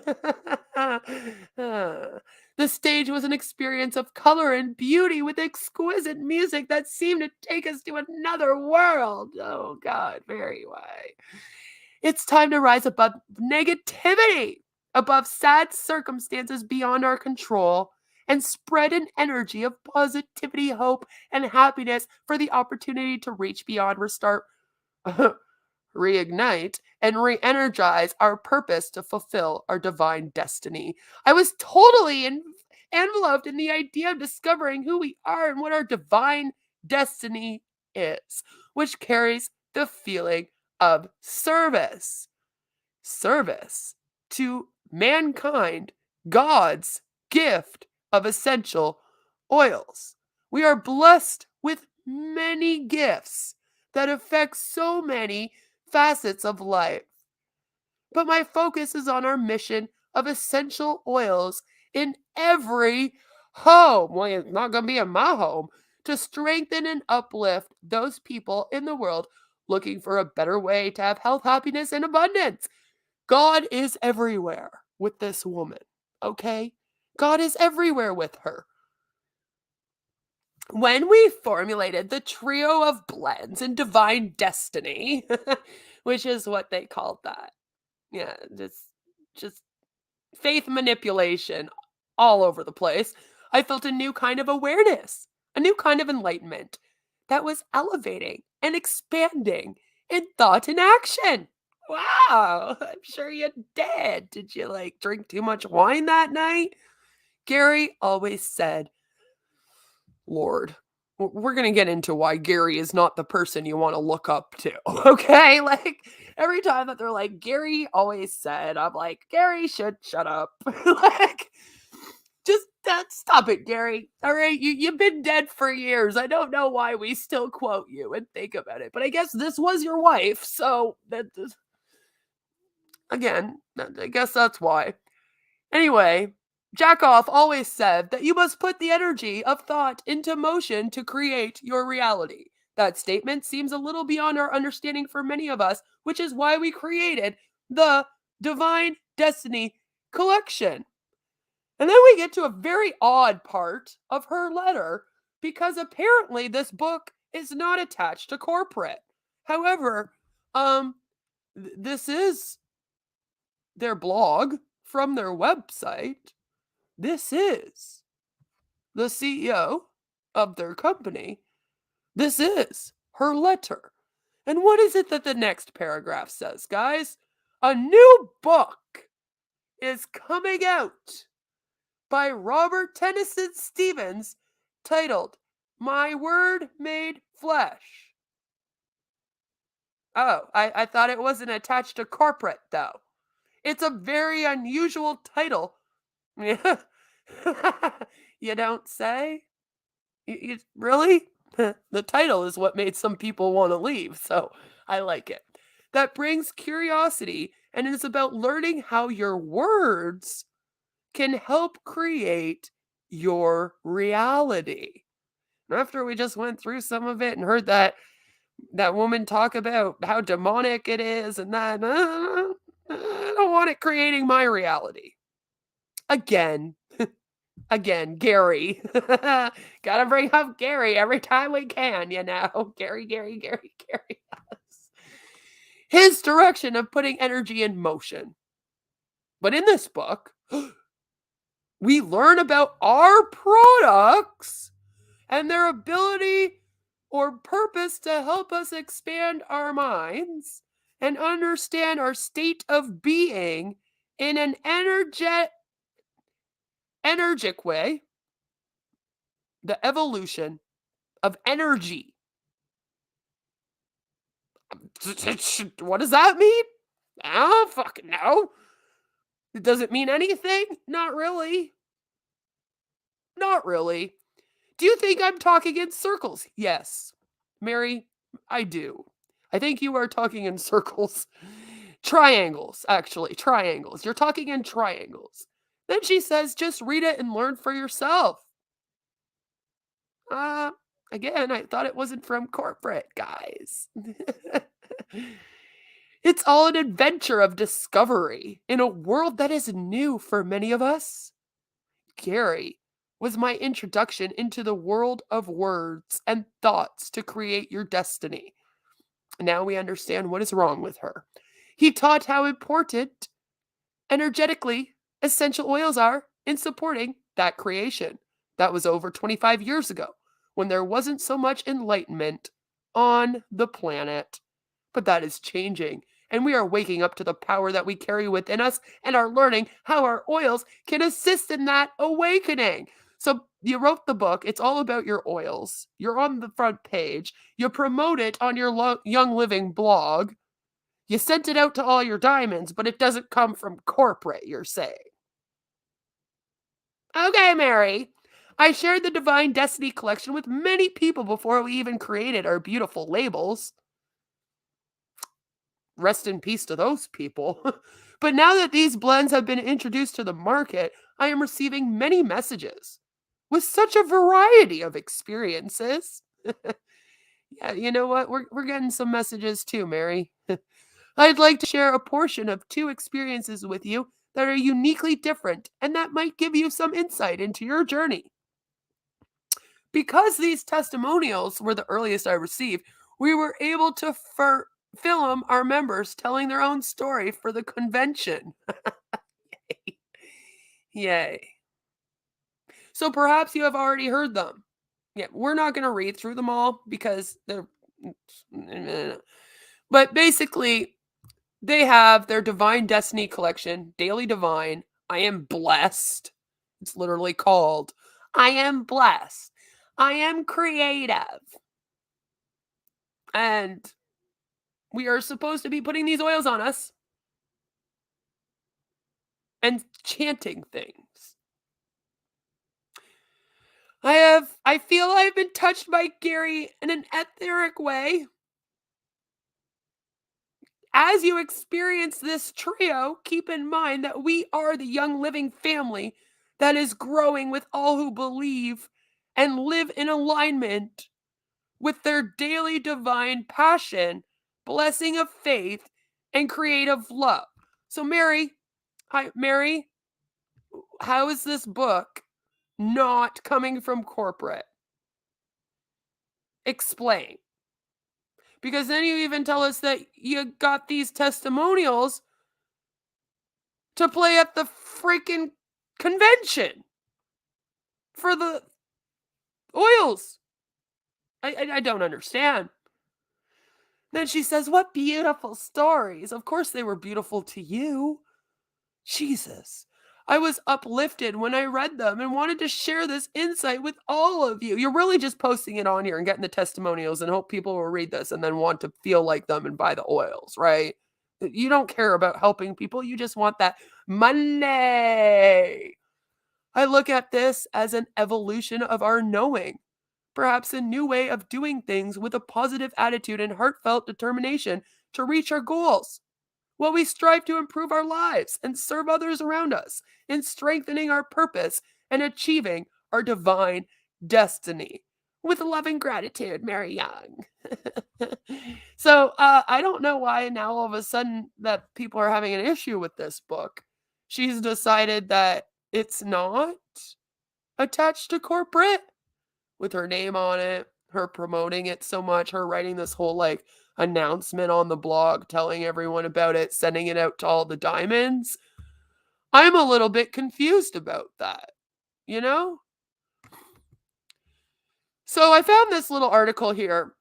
The stage was an experience of color and beauty with exquisite music that seemed to take us to another world. Oh, God, very why. It's time to rise above negativity, above sad circumstances beyond our control, and spread an energy of positivity, hope, and happiness for the opportunity to reach beyond, restart, reignite, and re energize our purpose to fulfill our divine destiny. I was totally enveloped in the idea of discovering who we are and what our divine destiny is, which carries the feeling of service. Service to mankind, God's gift of essential oils. We are blessed with many gifts that affect so many facets of life. But my focus is on our mission of essential oils in every home. Well, it's not going to be in my home. To strengthen and uplift those people in the world looking for a better way to have health, happiness, and abundance. God is everywhere with this woman, okay? God is everywhere with her. When we formulated the trio of blends in divine destiny, which is what they called that. Yeah, just faith manipulation all over the place. I felt a new kind of awareness, a new kind of enlightenment that was elevating and expanding in thought and action. Wow, I'm sure you did. Did you like drink too much wine that night? Gary always said, Lord, we're going to get into why Gary is not the person you want to look up to. Okay. Like every time that they're like, Gary always said, I'm like, Gary should shut up. Like, just stop it, Gary. All right. You've been dead for years. I don't know why we still quote you and think about it, but I guess this was your wife. So again, I guess that's why. Anyway, Jackoff always said that you must put the energy of thought into motion to create your reality. That statement seems a little beyond our understanding for many of us, which is why we created the Divine Destiny Collection. And then we get to a very odd part of her letter because apparently this book is not attached to corporate. However, this is their blog from their website. This is the CEO of their company. This is her letter. And what is it that the next paragraph says, guys? A new book is coming out by Robert Tennyson Stevens titled My Word Made Flesh. Oh, I thought it wasn't attached to corporate, though. It's a very unusual title. Yeah. You don't say? Really? The title is what made some people want to leave, so I like it. That brings curiosity and is about learning how your words can help create your reality. And after we just went through some of it and heard that woman talk about how demonic it is and that, I don't want it creating my reality. Again, Gary. Gotta bring up Gary every time we can, you know. Gary. His direction of putting energy in motion. But in this book, we learn about our products and their ability or purpose to help us expand our minds and understand our state of being in an energic way, the evolution of energy. What does that mean? I don't fucking know. Does it mean anything? Not really. Not really. Do you think I'm talking in circles? Yes. Mary, I do. I think you are talking in circles. Triangles, actually. Triangles. You're talking in triangles. Then she says, just read it and learn for yourself. Uh, Again, I thought it wasn't from corporate, guys. It's all an adventure of discovery in a world that is new for many of us. Gary was my introduction into the world of words and thoughts to create your destiny. Now we understand what is wrong with her. He taught how important energetically essential oils are in supporting that creation. That was over 25 years ago when there wasn't so much enlightenment on the planet. But that is changing, and we are waking up to the power that we carry within us and are learning how our oils can assist in that awakening. So, you wrote the book, it's all about your oils. You're on the front page. You promote it on your Young Living blog. You sent it out to all your diamonds, but it doesn't come from corporate, you're saying. Okay, Mary. I shared the Divine Destiny collection with many people before we even created our beautiful labels. Rest in peace to those people. But now that these blends have been introduced to the market, I am receiving many messages with such a variety of experiences. Yeah, you know what? We're getting some messages too, Mary. I'd like to share a portion of two experiences with you that are uniquely different and that might give you some insight into your journey. Because these testimonials were the earliest I received, we were able to film our members telling their own story for the convention. Yay. So perhaps you have already heard them. Yeah, we're not going to read through them all because they're. But basically, they have their Divine Destiny collection, Daily Divine. I am blessed. It's literally called I am blessed. I am creative. And we are supposed to be putting these oils on us and chanting things. I feel I've been touched by Gary in an etheric way. As you experience this trio, keep in mind that we are the Young Living family that is growing with all who believe and live in alignment with their daily divine passion, blessing of faith, and creative love. So, Mary, hi, Mary, how is this book not coming from corporate? Explain. Because then you even tell us that you got these testimonials to play at the freaking convention for the oils. I don't understand. Then she says, "What beautiful stories." Of course, they were beautiful to you. Jesus. I was uplifted when I read them and wanted to share this insight with all of you. You're really just posting it on here and getting the testimonials and hope people will read this and then want to feel like them and buy the oils, right? You don't care about helping people. You just want that money. I look at this as an evolution of our knowing, perhaps a new way of doing things with a positive attitude and heartfelt determination to reach our goals. While we strive to improve our lives and serve others around us in strengthening our purpose and achieving our divine destiny. With love and gratitude, Mary Young. So I don't know why now all of a sudden that people are having an issue with this book. She's decided that it's not attached to corporate with her name on it, her promoting it so much, her writing this whole like announcement on the blog, telling everyone about it, sending it out to all the diamonds. I'm a little bit confused about that, you know? So I found this little article here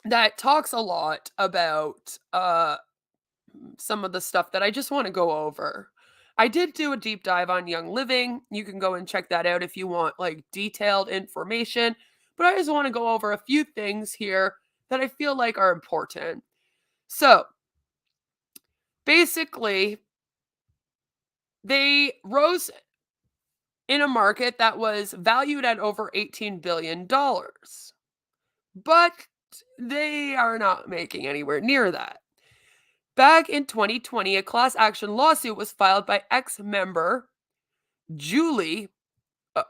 that talks a lot about some of the stuff that I just want to go over. I did do a deep dive on Young Living. You can go and check that out if you want like detailed information. But I just want to go over a few things here that I feel like are important. So basically, they rose in a market that was valued at over $18 billion. But they are not making anywhere near that. Back in 2020, a class action lawsuit was filed by ex-member Julie O-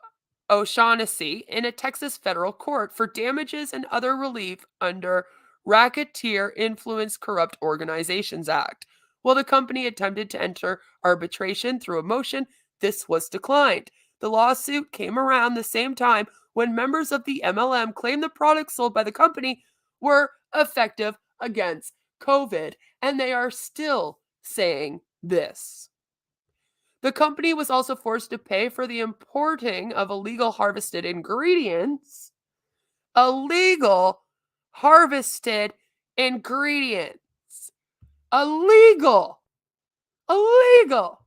O'Shaughnessy in a Texas federal court for damages and other relief under Racketeer Influence Corrupt Organizations Act. While the company attempted to enter arbitration through a motion, this was declined. The lawsuit came around the same time when members of the MLM claimed the products sold by the company were effective against COVID, and they are still saying this. The company was also forced to pay for the importing of illegal harvested ingredients. Illegal harvested ingredients. Illegal. Illegal.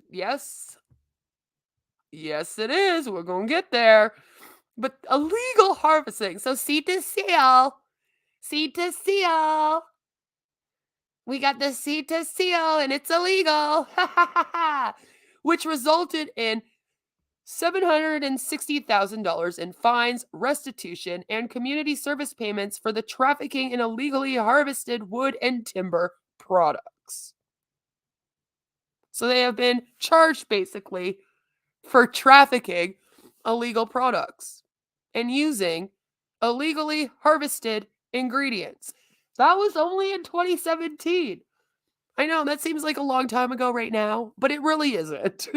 Yes. Yes, it is. We're going to get there. But illegal harvesting. So seed to seal. Seed to seal. We got the seed to seal and it's illegal. Which resulted in $760,000 in fines, restitution, and community service payments for the trafficking in illegally harvested wood and timber products. So they have been charged basically for trafficking illegal products and using illegally harvested ingredients. That was only in 2017. I know that seems like a long time ago right now, but it really isn't.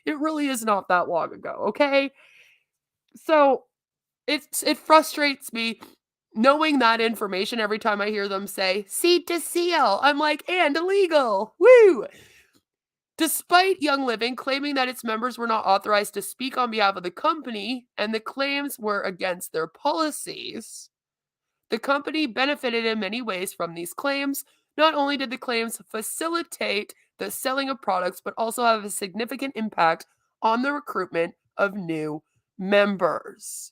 It really is not that long ago, okay? So it frustrates me knowing that information every time I hear them say seed to seal. I'm like, and illegal. Woo! Despite Young Living claiming that its members were not authorized to speak on behalf of the company and the claims were against their policies, the company benefited in many ways from these claims. Not only did the claims facilitate the selling of products, but also have a significant impact on the recruitment of new members.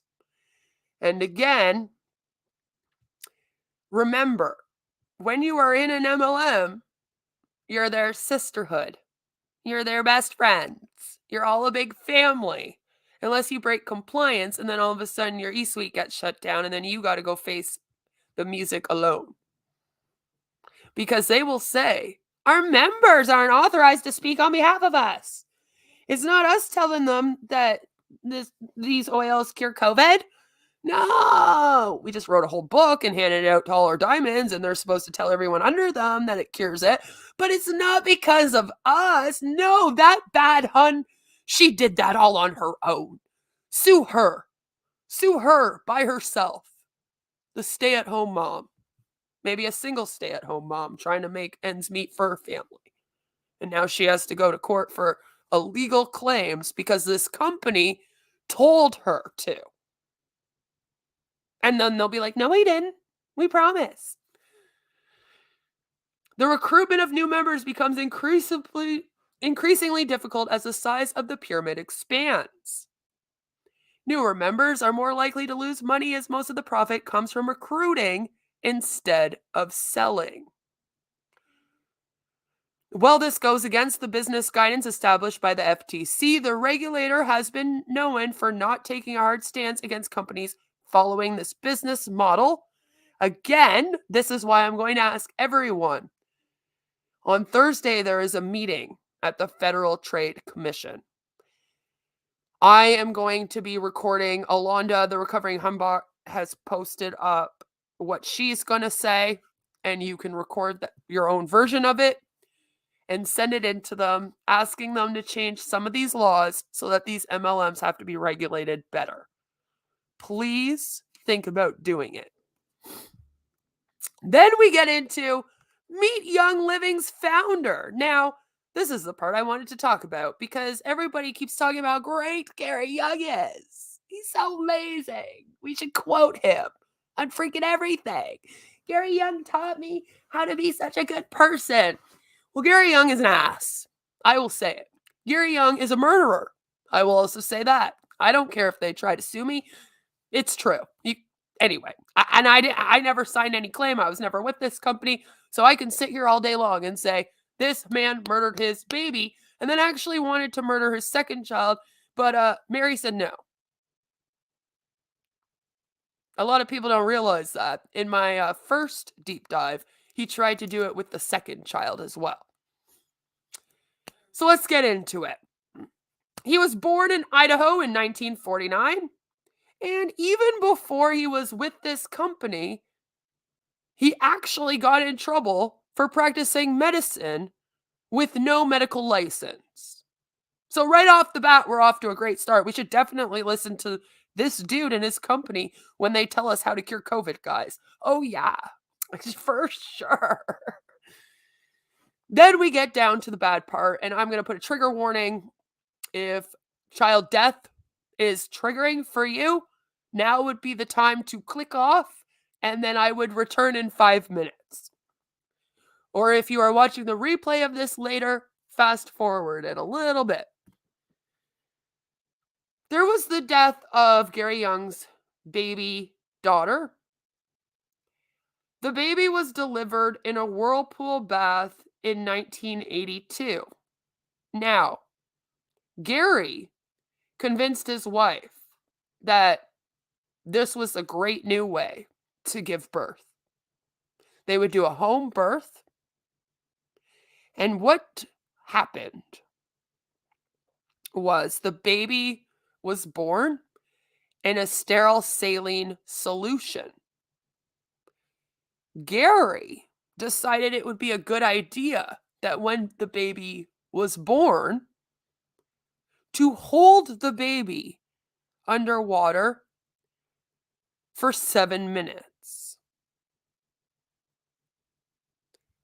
And again, remember, when you are in an MLM, you're their sisterhood. You're their best friends. You're all a big family. Unless you break compliance and then all of a sudden your e-suite gets shut down and then you got to go face the music alone. Because they will say, our members aren't authorized to speak on behalf of us. It's not us telling them that these oils cure COVID. No, we just wrote a whole book and handed it out to all our diamonds, and they're supposed to tell everyone under them that it cures it. But it's not because of us. No, that bad hun, she did that all on her own. Sue her. Sue her by herself. The stay-at-home mom. Maybe a single stay-at-home mom trying to make ends meet for her family. And now she has to go to court for illegal claims because this company told her to. And then they'll be like, no, we didn't. We promise. The recruitment of new members becomes increasingly difficult as the size of the pyramid expands. Newer members are more likely to lose money as most of the profit comes from recruiting instead of selling. While this goes against the business guidance established by the FTC, the regulator has been known for not taking a hard stance against companies following this business model. Again, this is why I'm going to ask everyone. On Thursday, there is a meeting at the Federal Trade Commission. I am going to be recording. Alonda, the recovering humbug, has posted up what she's going to say, and you can record your own version of it and send it in to them, asking them to change some of these laws so that these MLMs have to be regulated better. Please think about doing it. Then we get into Meet Young Living's founder. Now, this is the part I wanted to talk about because everybody keeps talking about how great Gary Young is. He's so amazing. We should quote him on freaking everything. Gary Young taught me how to be such a good person. Well, Gary Young is an ass. I will say it. Gary Young is a murderer. I will also say that. I don't care if they try to sue me. It's true. Anyway, I never signed any claim. I was never with this company. So I can sit here all day long and say, this man murdered his baby and then actually wanted to murder his second child. But Mary said no. A lot of people don't realize that. In my first deep dive, he tried to do it with the second child as well. So let's get into it. He was born in Idaho in 1949 And even before he was with this company, he actually got in trouble for practicing medicine with no medical license. So right off the bat, we're off to a great start. We should definitely listen to this dude and his company when they tell us how to cure COVID, guys. Oh yeah, for sure. Then we get down to the bad part, and I'm going to put a trigger warning. If child death is triggering for you, now would be the time to click off, and then I would return in 5 minutes. Or if you are watching the replay of this later, fast forward it a little bit. There was the death of Gary Young's baby daughter. The baby was delivered in a whirlpool bath in 1982. Now, Gary convinced his wife that this was a great new way to give birth. They would do a home birth. And what happened was the baby was born in a sterile saline solution. Gary decided it would be a good idea that when the baby was born, to hold the baby underwater for 7 minutes.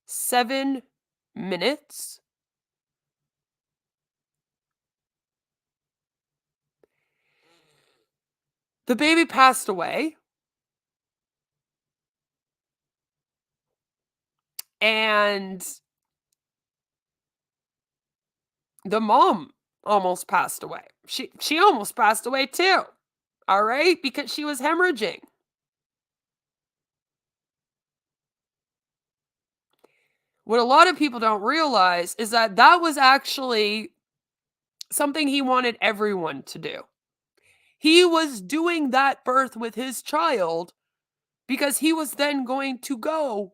7 minutes. The baby passed away. And the mom almost passed away. She almost passed away too. All right? Because she was hemorrhaging. What a lot of people don't realize is that that was actually something he wanted everyone to do. He was doing that birth with his child because he was then going to go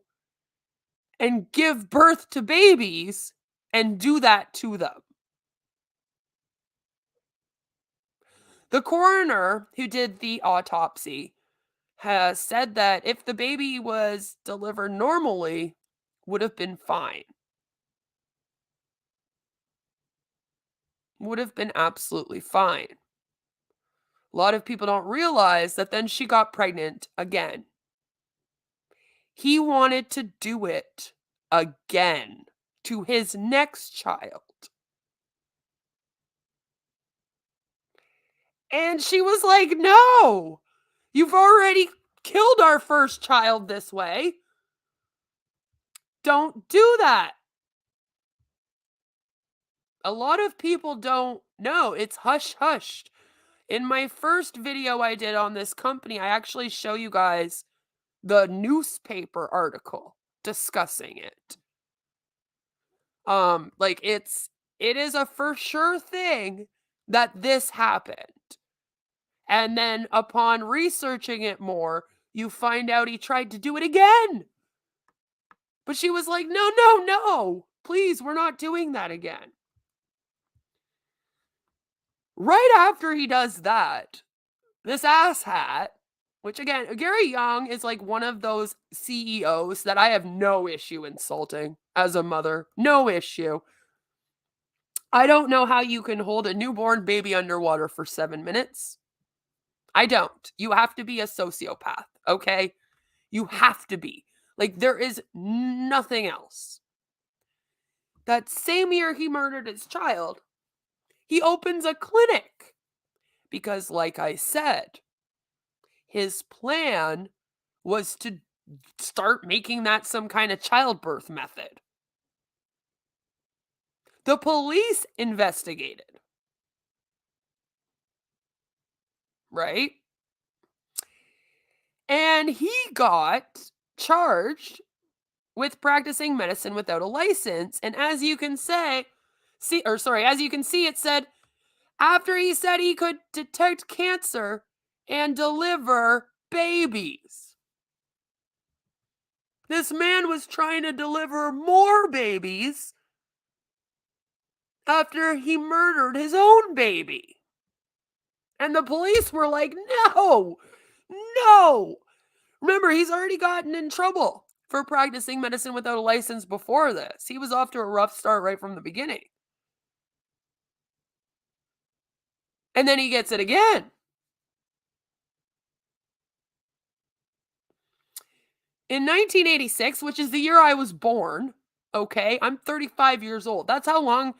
and give birth to babies and do that to them. The coroner who did the autopsy has said that if the baby was delivered normally, would have been fine. Would have been absolutely fine. A lot of people don't realize that then she got pregnant again. He wanted to do it again to his next child. And she was like, "No, you've already killed our first child this way. Don't do that." A lot of people don't know. It's hush hushed. In my first video I did on this company, I actually show you guys the newspaper article discussing it. Like it is a for sure thing that this happened. And then upon researching it more, you find out he tried to do it again. But she was like, "No, no, no. Please, we're not doing that again." Right after he does that, this asshat, which again, Gary Young is like one of those CEOs that I have no issue insulting as a mother. No issue. I don't know how you can hold a newborn baby underwater for 7 minutes. I don't. You have to be a sociopath, okay? You have to be. Like, there is nothing else. That same year he murdered his child, he opens a clinic. Because, like I said, his plan was to start making that some kind of childbirth method. The police investigated. Right? And he got charged with practicing medicine without a license. And as you can as you can see, it said, after he said he could detect cancer and deliver babies. This man was trying to deliver more babies after he murdered his own baby. And the police were like, no, no. Remember, he's already gotten in trouble for practicing medicine without a license before this. He was off to a rough start right from the beginning. And then he gets it again. In 1986, which is the year I was born, okay, I'm 35 years old. That's how long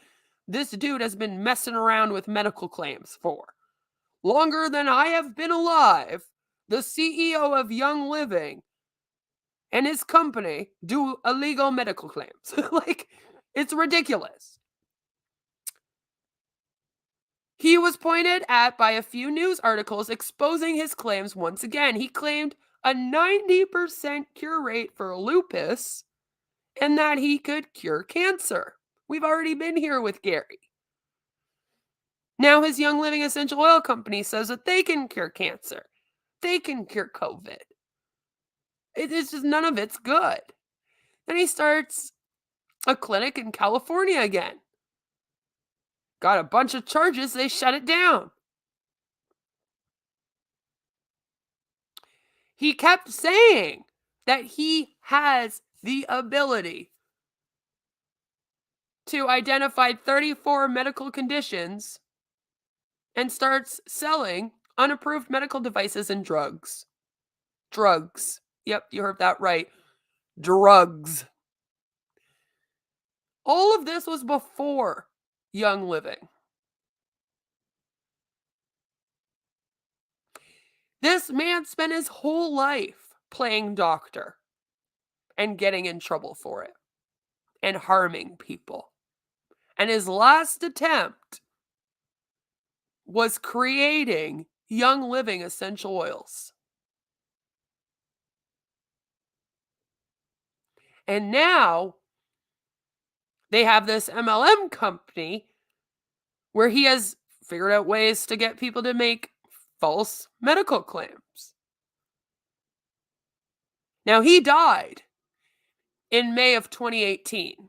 this dude has been messing around with medical claims for. Longer than I have been alive, the CEO of Young Living and his company do illegal medical claims. Like, it's ridiculous. He was pointed at by a few news articles exposing his claims once again. He claimed a 90% cure rate for lupus and that he could cure cancer. We've already been here with Gary. Now his Young Living essential oil company says that they can cure cancer. They can cure COVID. It's just none of it's good. Then he starts a clinic in California again. Got a bunch of charges, they shut it down. He kept saying that he has the ability to identify 34 medical conditions and starts selling unapproved medical devices and drugs. Drugs. Yep, you heard that right. Drugs. All of this was before Young Living. This man spent his whole life playing doctor and getting in trouble for it and harming people. And his last attempt was creating Young Living essential oils. And now they have this MLM company where he has figured out ways to get people to make false medical claims. Now, he died in May of 2018.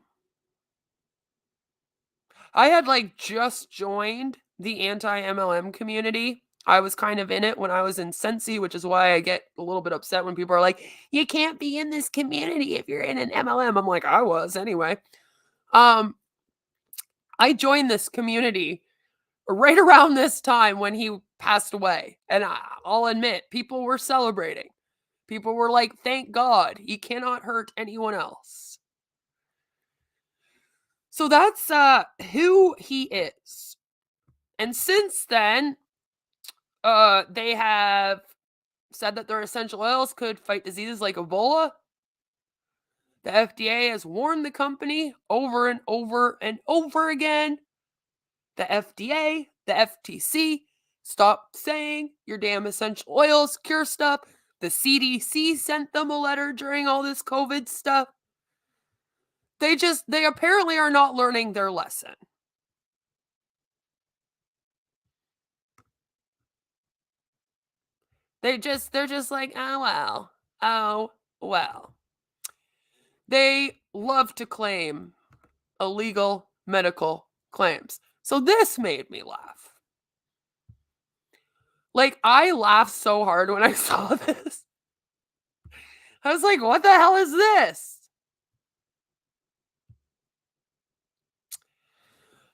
I had just joined the anti-MLM community. I was kind of in it when I was in Sensi, which is why I get a little bit upset when people are like, you can't be in this community if you're in an MLM. I'm like, I was anyway. I joined this community right around this time when he passed away. And I'll admit, people were celebrating. People were like, thank God, he cannot hurt anyone else. So that's who he is. And since then, they have said that their essential oils could fight diseases like Ebola. The FDA has warned the company over and over and over again. The FDA, the FTC, stop saying your damn essential oils cure stuff. The CDC sent them a letter during all this COVID stuff. They apparently are not learning their lesson. They're just like, oh well. They love to claim illegal medical claims. So this made me laugh. I laughed so hard when I saw this. I was like, what the hell is this?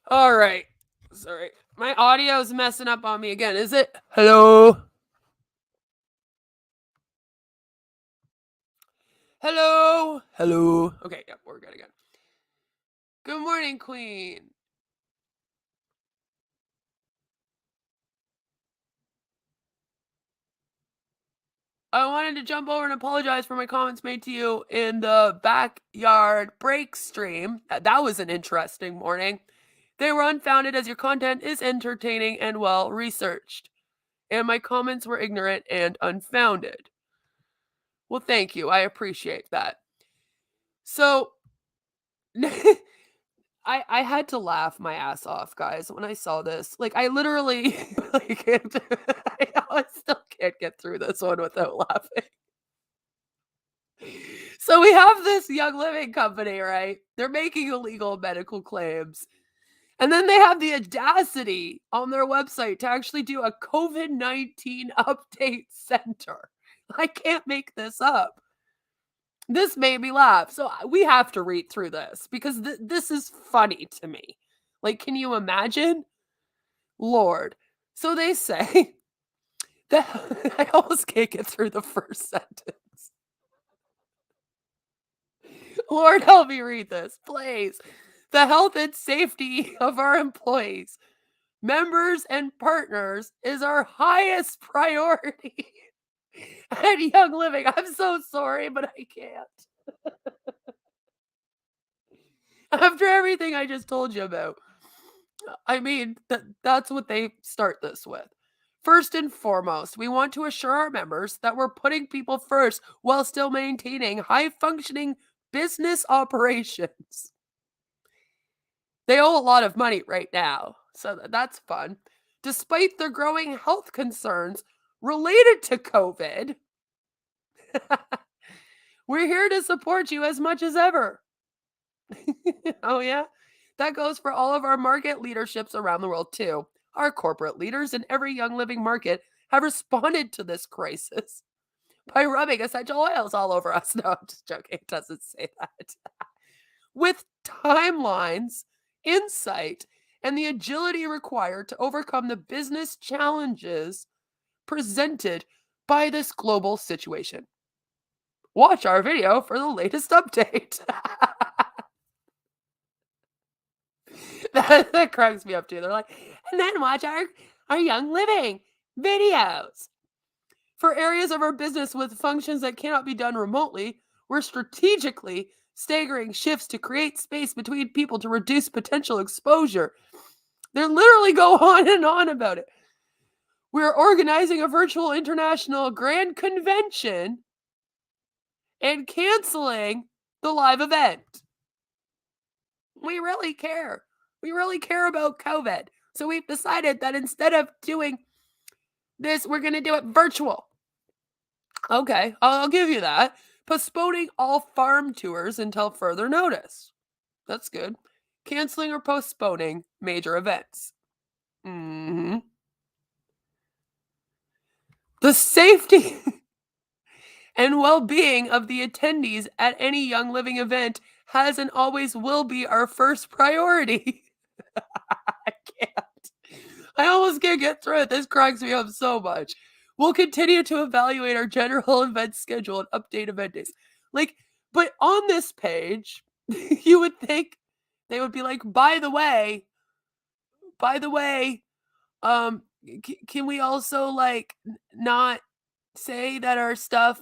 All right. Sorry. My audio is messing up on me again. Is it? Hello? Hello? Hello? Okay, yep, we're good again. Good morning, Queen. I wanted to jump over and apologize for my comments made to you in the backyard break stream. That was an interesting morning. They were unfounded as your content is entertaining and well researched. And my comments were ignorant and unfounded. Well, thank you. I appreciate that. So, I had to laugh my ass off, guys, when I saw this. I literally, I still can't get through this one without laughing. So we have this Young Living company, right? They're making illegal medical claims. And then they have the audacity on their website to actually do a COVID-19 update center. I can't make this up. This made me laugh. So we have to read through this because this is funny to me. Like, can you imagine? Lord. So they say that I almost can't get through the first sentence. Lord, help me read this, please. The health and safety of our employees, members, and partners is our highest priority at Young Living. I'm so sorry, but I can't. After everything I just told you about, I mean, that's what they start this with. First and foremost, we want to assure our members that we're putting people first while still maintaining high functioning business operations. They owe a lot of money right now, so that's fun. Despite the growing health concerns related to COVID, we're here to support you as much as ever. Oh, yeah? That goes for all of our market leaderships around the world, too. Our corporate leaders in every Young Living market have responded to this crisis by rubbing essential oils all over us. No, I'm just joking. It doesn't say that. With timelines, insight, and the agility required to overcome the business challenges presented by this global situation. Watch our video for the latest update. That cracks me up too. They're like, and then watch our Young Living videos. For areas of our business with functions that cannot be done remotely, we're strategically staggering shifts to create space between people to reduce potential exposure. They literally go on and on about it. We're organizing a virtual international grand convention and canceling the live event. We really care. We really care about COVID. So we've decided that instead of doing this, we're going to do it virtual. Okay, I'll give you that. Postponing all farm tours until further notice. That's good. Canceling or postponing major events. The safety and well-being of the attendees at any Young Living event has and always will be our first priority. I can't. I almost can't get through it. This cracks me up so much. We'll continue to evaluate our general event schedule and update event days. Like, but on this page, you would think they would be like, by the way, can we also like not say that our stuff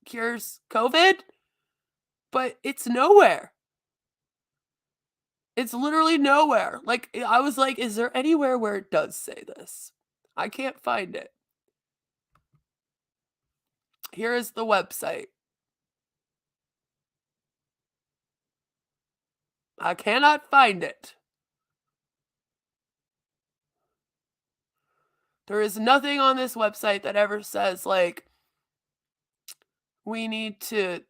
cures COVID? But it's nowhere. It's literally nowhere. Like, I was like, is there anywhere where it does say this? I can't find it. Here is the website. I cannot find it. There is nothing on this website that ever says, like, we need to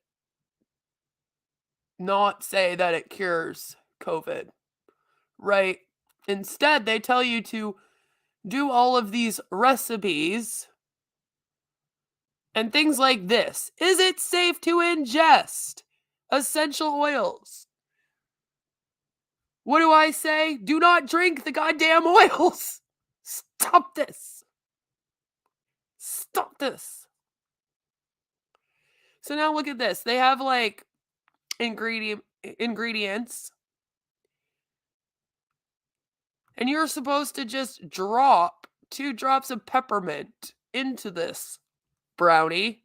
not say that it cures COVID, right? Instead, they tell you to do all of these recipes and things like this. Is it safe to ingest essential oils? What do I say? Do not drink the goddamn oils. Stop this. Stop this. So now look at this. They have like ingredients. And you're supposed to just drop 2 drops of peppermint into this brownie.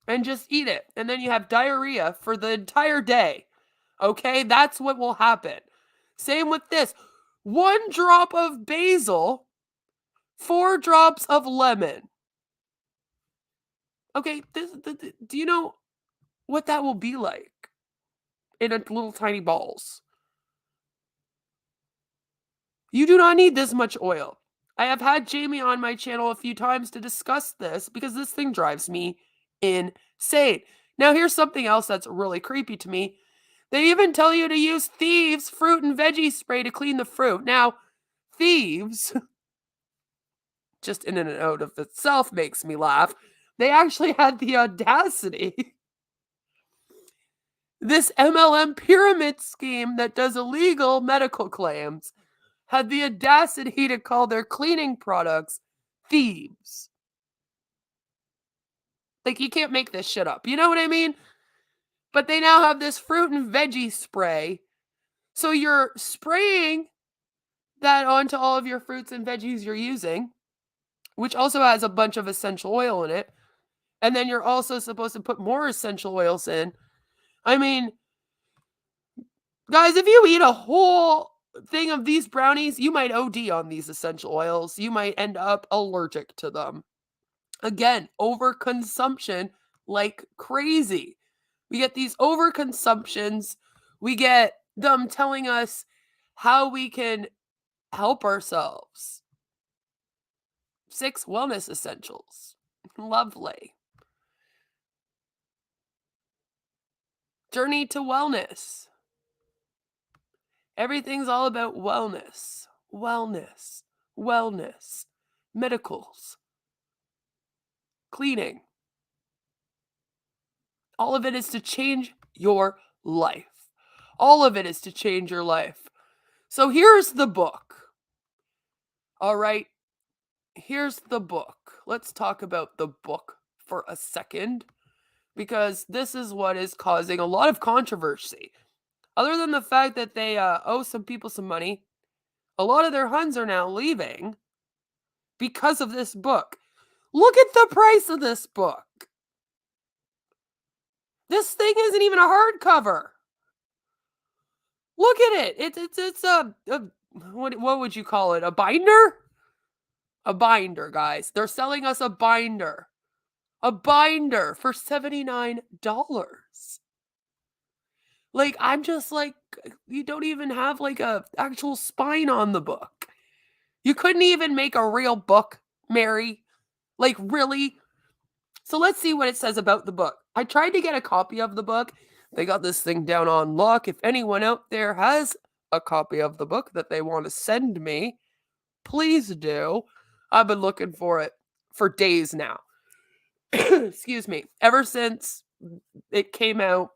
And just eat it. And then you have diarrhea for the entire day. Okay? That's what will happen. Same with this. 1 drop of basil, 4 drops of lemon. Okay, do you know what that will be like in a little tiny balls? You do not need this much oil. I have had Jamie on my channel a few times to discuss this because this thing drives me insane. Now, here's something else that's really creepy to me. They even tell you to use Thieves fruit and veggie spray to clean the fruit. Now, Thieves, just in and out of itself makes me laugh. They actually had the audacity. This MLM pyramid scheme that does illegal medical claims had the audacity to call their cleaning products Thieves. Like, you can't make this shit up. You know what I mean? But they now have this fruit and veggie spray. So you're spraying that onto all of your fruits and veggies you're using, which also has a bunch of essential oil in it. And then you're also supposed to put more essential oils in. I mean, guys, if you eat a whole thing of these brownies, you might OD on these essential oils. You might end up allergic to them. Again, overconsumption like crazy. We get these overconsumptions. We get them telling us how we can help ourselves. 6 wellness essentials. Lovely. Journey to wellness. Everything's all about wellness. Wellness. Wellness. Medicals. Cleaning. All of it is to change your life. All of it is to change your life. So here's the book. All right. Here's the book. Let's talk about the book for a second, because this is what is causing a lot of controversy. Other than the fact that they owe some people some money, a lot of their Huns are now leaving because of this book. Look at the price of this book. This thing isn't even a hardcover. Look at it. It's a what would you call it? A binder? A binder, guys. They're selling us a binder. A binder for $79. Like, I'm just like, you don't even have like a actual spine on the book. You couldn't even make a real book, Mary. Like, really? So let's see what it says about the book. I tried to get a copy of the book. They got this thing down on lock. If anyone out there has a copy of the book that they want to send me, please do. I've been looking for it for days now. Excuse me. Ever since it came out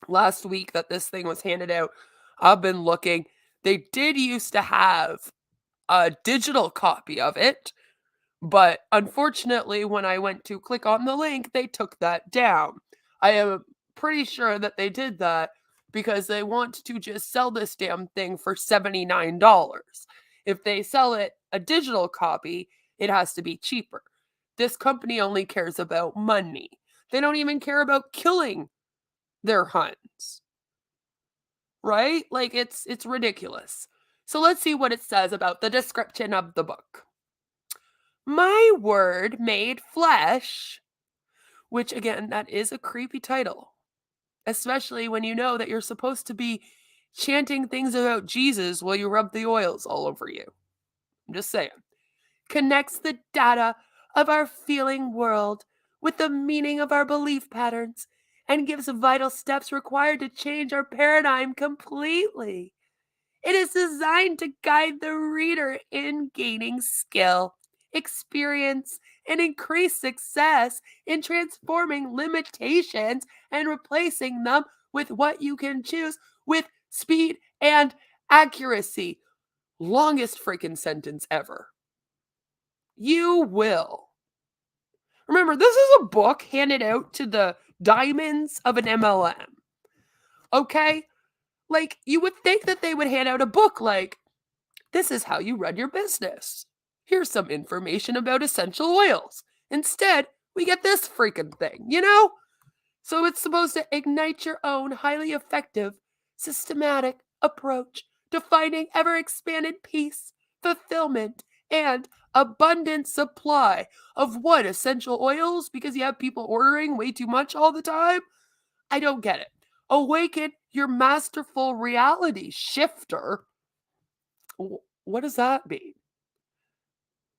last week that this thing was handed out, I've been looking. They did used to have a digital copy of it, but unfortunately, when I went to click on the link, they took that down. I am pretty sure that they did that because they want to just sell this damn thing for $79. If they sell it a digital copy, it has to be cheaper. This company only cares about money. They don't even care about killing their Huns. Right? Like, it's ridiculous. So let's see what it says about the description of the book. My Word Made Flesh, which again, that is a creepy title, especially when you know that you're supposed to be chanting things about Jesus while you rub the oils all over you. I'm just saying. Connects the data of our feeling world with the meaning of our belief patterns and gives vital steps required to change our paradigm completely. It is designed to guide the reader in gaining skill, experience, and increased success in transforming limitations and replacing them with what you can choose with speed and accuracy. Longest freaking sentence ever. You will. Remember, this is a book handed out to the diamonds of an MLM. Okay? Like, you would think that they would hand out a book like, this is how you run your business. Here's some information about essential oils. Instead, we get this freaking thing, you know? So it's supposed to ignite your own highly effective, systematic approach to finding ever expanded peace, fulfillment, and abundant supply of what essential oils because you have people ordering way too much all the time? I don't get it. Awaken your masterful reality shifter. What does that mean?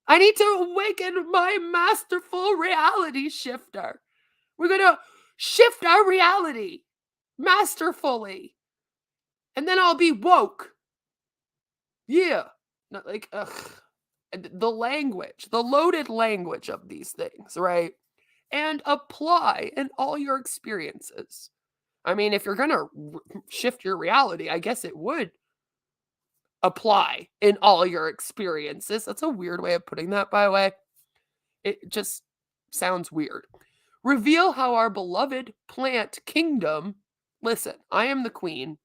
I need to awaken my masterful reality shifter. We're going to shift our reality masterfully. And then I'll be woke. Yeah. Not like, ugh. The language, the loaded language of these things, right? And apply in all your experiences. I mean, if you're going to shift your reality, I guess it would apply in all your experiences. That's a weird way of putting that, by the way. It just sounds weird. Reveal how our beloved plant kingdom. Listen, I am the queen.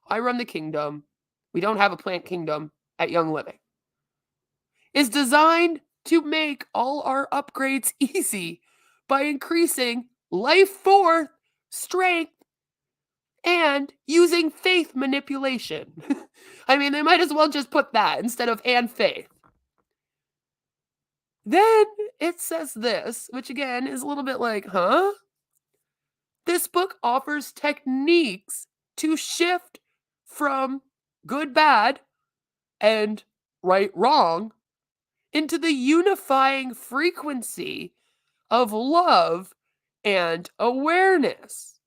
I run the kingdom. We don't have a plant kingdom at Young Living. Is designed to make all our upgrades easy by increasing life force, strength, and using faith manipulation. I mean, they might as well just put that instead of and faith. Then it says this, which again is a little bit like, huh? This book offers techniques to shift from good, bad, and right, wrong into the unifying frequency of love and awareness.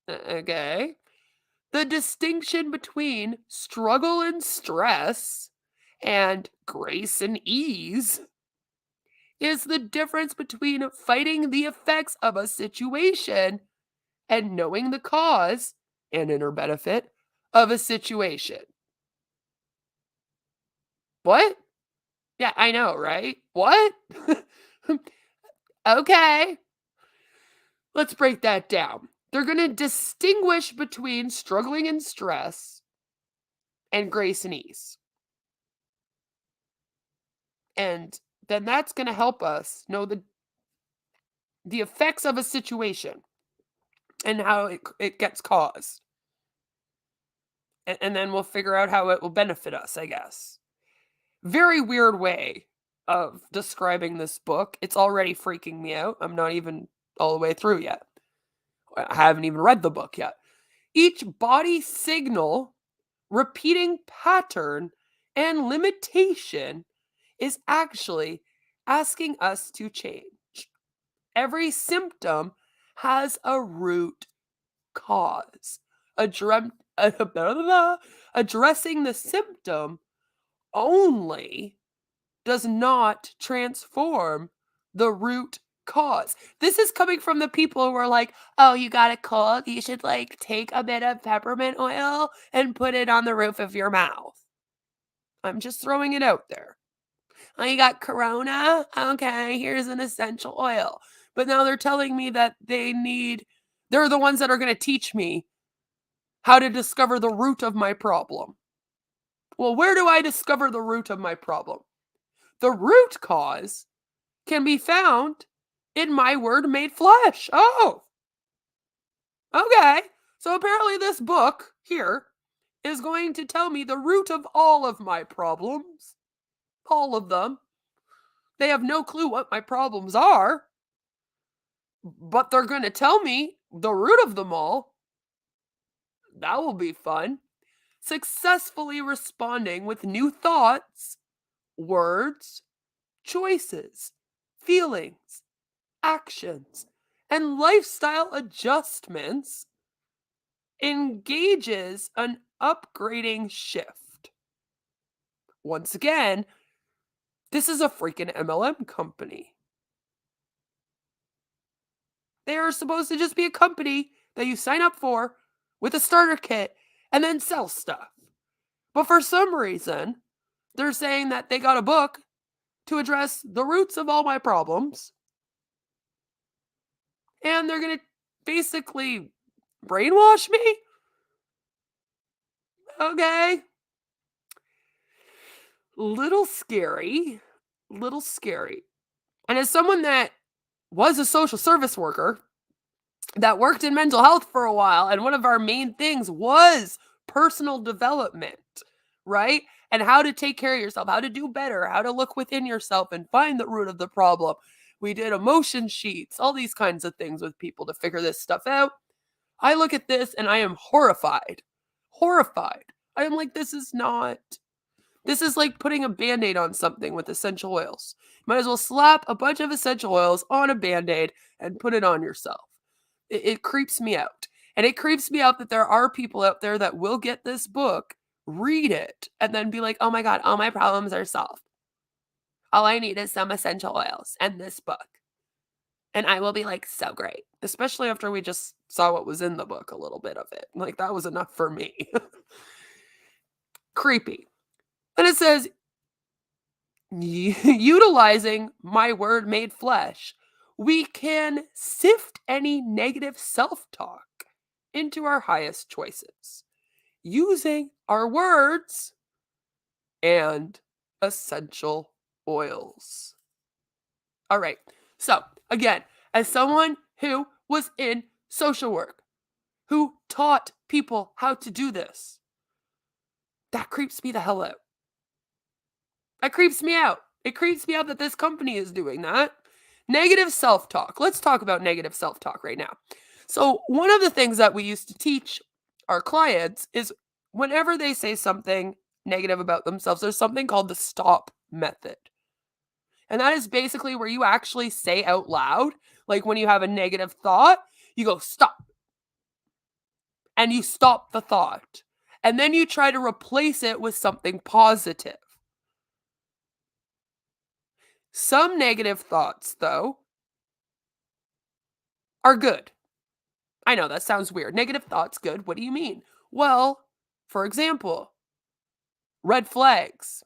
Okay. The distinction between struggle and stress and grace and ease is the difference between fighting the effects of a situation and knowing the cause and inner benefit of a situation. What? Yeah, I know, right? What? Okay. Let's break that down. They're going to distinguish between struggling and stress and grace and ease. And then that's going to help us know the effects of a situation and how it gets caused. And then we'll figure out how it will benefit us, I guess. Very weird way of describing this book. It's already freaking me out. I'm not even all the way through yet. I haven't even read the book yet. Each body signal, repeating pattern, and limitation is actually asking us to change. Every symptom has a root cause. Addressing the symptom only does not transform the root cause. This is coming from the people who are like, oh, you got a cold? You should like take a bit of peppermint oil and put it on the roof of your mouth. I'm just throwing it out there. Oh, you got corona? Okay, here's an essential oil. But now they're telling me that they're the ones that are going to teach me how to discover the root of my problem. Well, where do I discover the root of my problem? The root cause can be found in my word made flesh. Oh, okay. So apparently this book here is going to tell me the root of all of my problems. All of them. They have no clue what my problems are, but they're going to tell me the root of them all. That will be fun. Successfully responding with new thoughts, words, choices, feelings, actions, and lifestyle adjustments engages an upgrading shift. Once again, this is a freaking MLM company. They are supposed to just be a company that you sign up for with a starter kit and then sell stuff. But for some reason, they're saying that they got a book to address the roots of all my problems. And they're going to basically brainwash me? Okay. Little scary. Little scary. And as someone that was a social service worker, that worked in mental health for a while, and one of our main things was personal development, right? And how to take care of yourself, how to do better, how to look within yourself and find the root of the problem. We did emotion sheets, all these kinds of things with people to figure this stuff out. I look at this and I am horrified. Horrified. I am like, this is like putting a Band-Aid on something with essential oils. Might as well slap a bunch of essential oils on a Band-Aid and put it on yourself. It creeps me out. And it creeps me out that there are people out there that will get this book, read it, and then be like, oh my God, all my problems are solved. All I need is some essential oils and this book. And I will be like, so great. Especially after we just saw what was in the book, a little bit of it. Like, that was enough for me. Creepy. And it says, utilizing my word made flesh, we can sift any negative self talk into our highest choices using our words and essential oils. All right. So, again, as someone who was in social work, who taught people how to do this, that creeps me the hell out. That creeps me out. It creeps me out that this company is doing that. Negative self-talk. Let's talk about negative self-talk right now. So, one of the things that we used to teach our clients is whenever they say something negative about themselves, there's something called the stop method. And that is basically where you actually say out loud, like when you have a negative thought, you go, stop. And you stop the thought. And then you try to replace it with something positive. Some negative thoughts, though, are good. I know that sounds weird. Negative thoughts, good. What do you mean? Well, for example, red flags,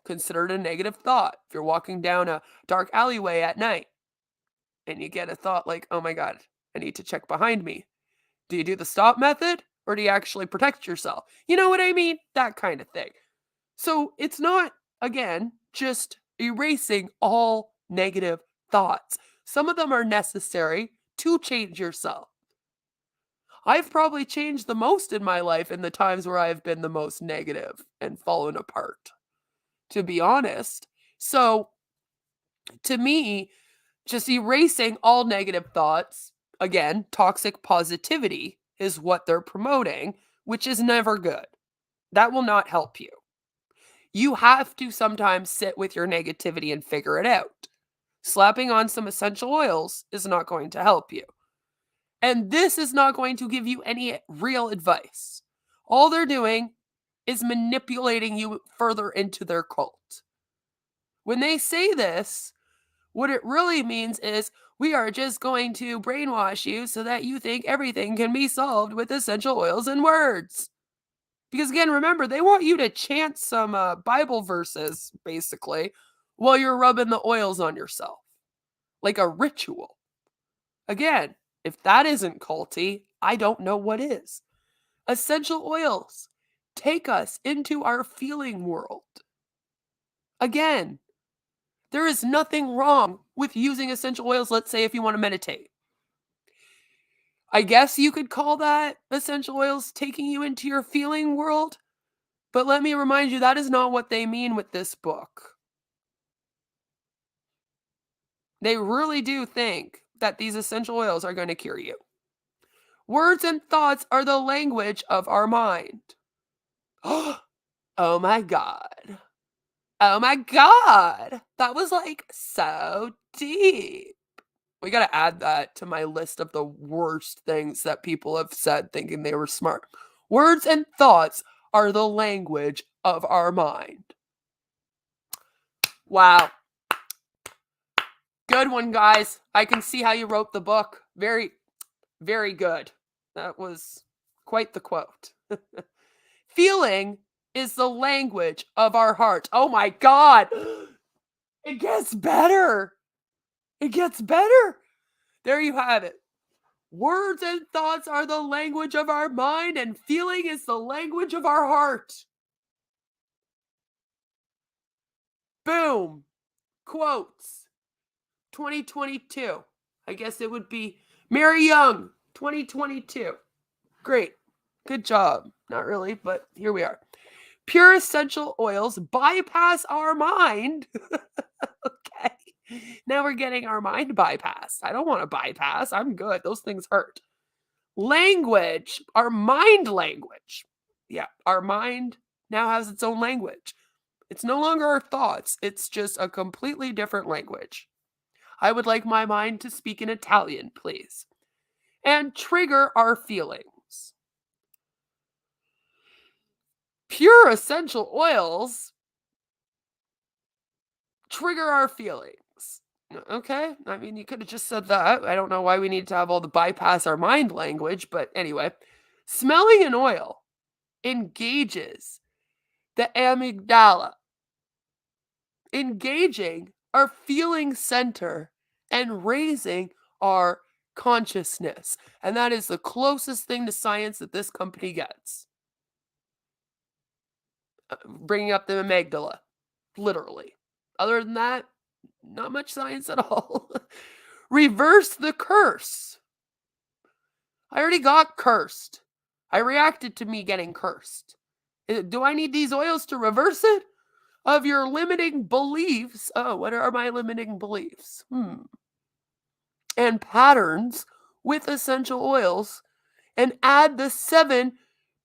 considered a negative thought. If you're walking down a dark alleyway at night and you get a thought like, oh my God, I need to check behind me. Do you do the stop method or do you actually protect yourself? You know what I mean? That kind of thing. So it's not, again, just erasing all negative thoughts. Some of them are necessary to change yourself. I've probably changed the most in my life in the times where I've been the most negative and fallen apart, to be honest. So to me, just erasing all negative thoughts, again, toxic positivity is what they're promoting, which is never good. That will not help you. You have to sometimes sit with your negativity and figure it out. Slapping on some essential oils is not going to help you. And this is not going to give you any real advice. All they're doing is manipulating you further into their cult. When they say this, what it really means is we are just going to brainwash you so that you think everything can be solved with essential oils and words. Because again, remember, they want you to chant some Bible verses, basically, while you're rubbing the oils on yourself. Like a ritual. Again, if that isn't culty, I don't know what is. Essential oils take us into our feeling world. Again, there is nothing wrong with using essential oils, let's say, if you want to meditate. I guess you could call that essential oils taking you into your feeling world. But let me remind you, that is not what they mean with this book. They really do think that these essential oils are going to cure you. Words and thoughts are the language of our mind. Oh my God. Oh my God. That was like so deep. We got to add that to my list of the worst things that people have said thinking they were smart. Words and thoughts are the language of our mind. Wow. Good one, guys. I can see how you wrote the book. Very, very good. That was quite the quote. Feeling is the language of our heart. Oh my God. It gets better. It gets better. There you have it. Words and thoughts are the language of our mind, and feeling is the language of our heart. Boom. Quotes. 2022. I guess it would be Mary Young, 2022. Great. Good job. Not really, but here we are. Pure essential oils bypass our mind. Okay. Now we're getting our mind bypassed. I don't want to bypass. I'm good. Those things hurt. Language, our mind language. Yeah, our mind now has its own language. It's no longer our thoughts. It's just a completely different language. I would like my mind to speak in Italian, please. and trigger our feelings. Pure essential oils trigger our feelings. Okay? I mean, you could have just said that. I don't know why we need to have all the bypass our mind language, but anyway. Smelling an oil engages the amygdala, engaging our feeling center and raising our consciousness. And that is the closest thing to science that this company gets. Bringing up the amygdala, literally. Other than that, not much science at all. Reverse the curse. I already got cursed. I reacted to me getting cursed. Do I need these oils to reverse it? Of your limiting beliefs. Oh, what are my limiting beliefs? And patterns with essential oils, and add the 7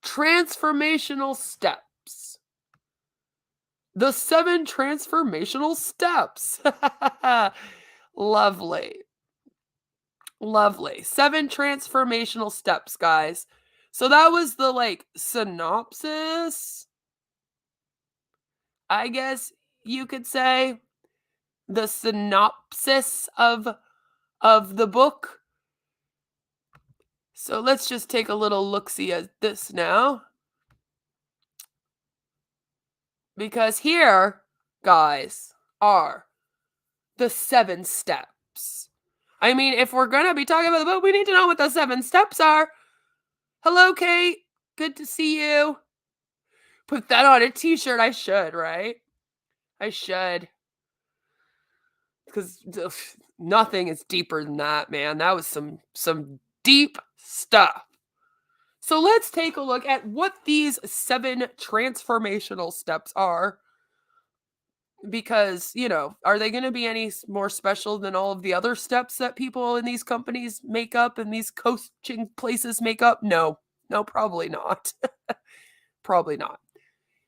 transformational steps. The 7 transformational steps. Lovely. Lovely. 7 transformational steps, guys. So that was the synopsis, I guess you could say. The synopsis of the book. So let's just take a little look-see at this now. Because here, guys, are the 7 steps. I mean, if we're going to be talking about the book, we need to know what the 7 steps are. Hello, Kate. Good to see you. Put that on a t-shirt. I should, right? I should. Because nothing is deeper than that, man. That was some deep stuff. So let's take a look at what these 7 transformational steps are. Because, are they going to be any more special than all of the other steps that people in these companies make up and these coaching places make up? No, probably not. Probably not.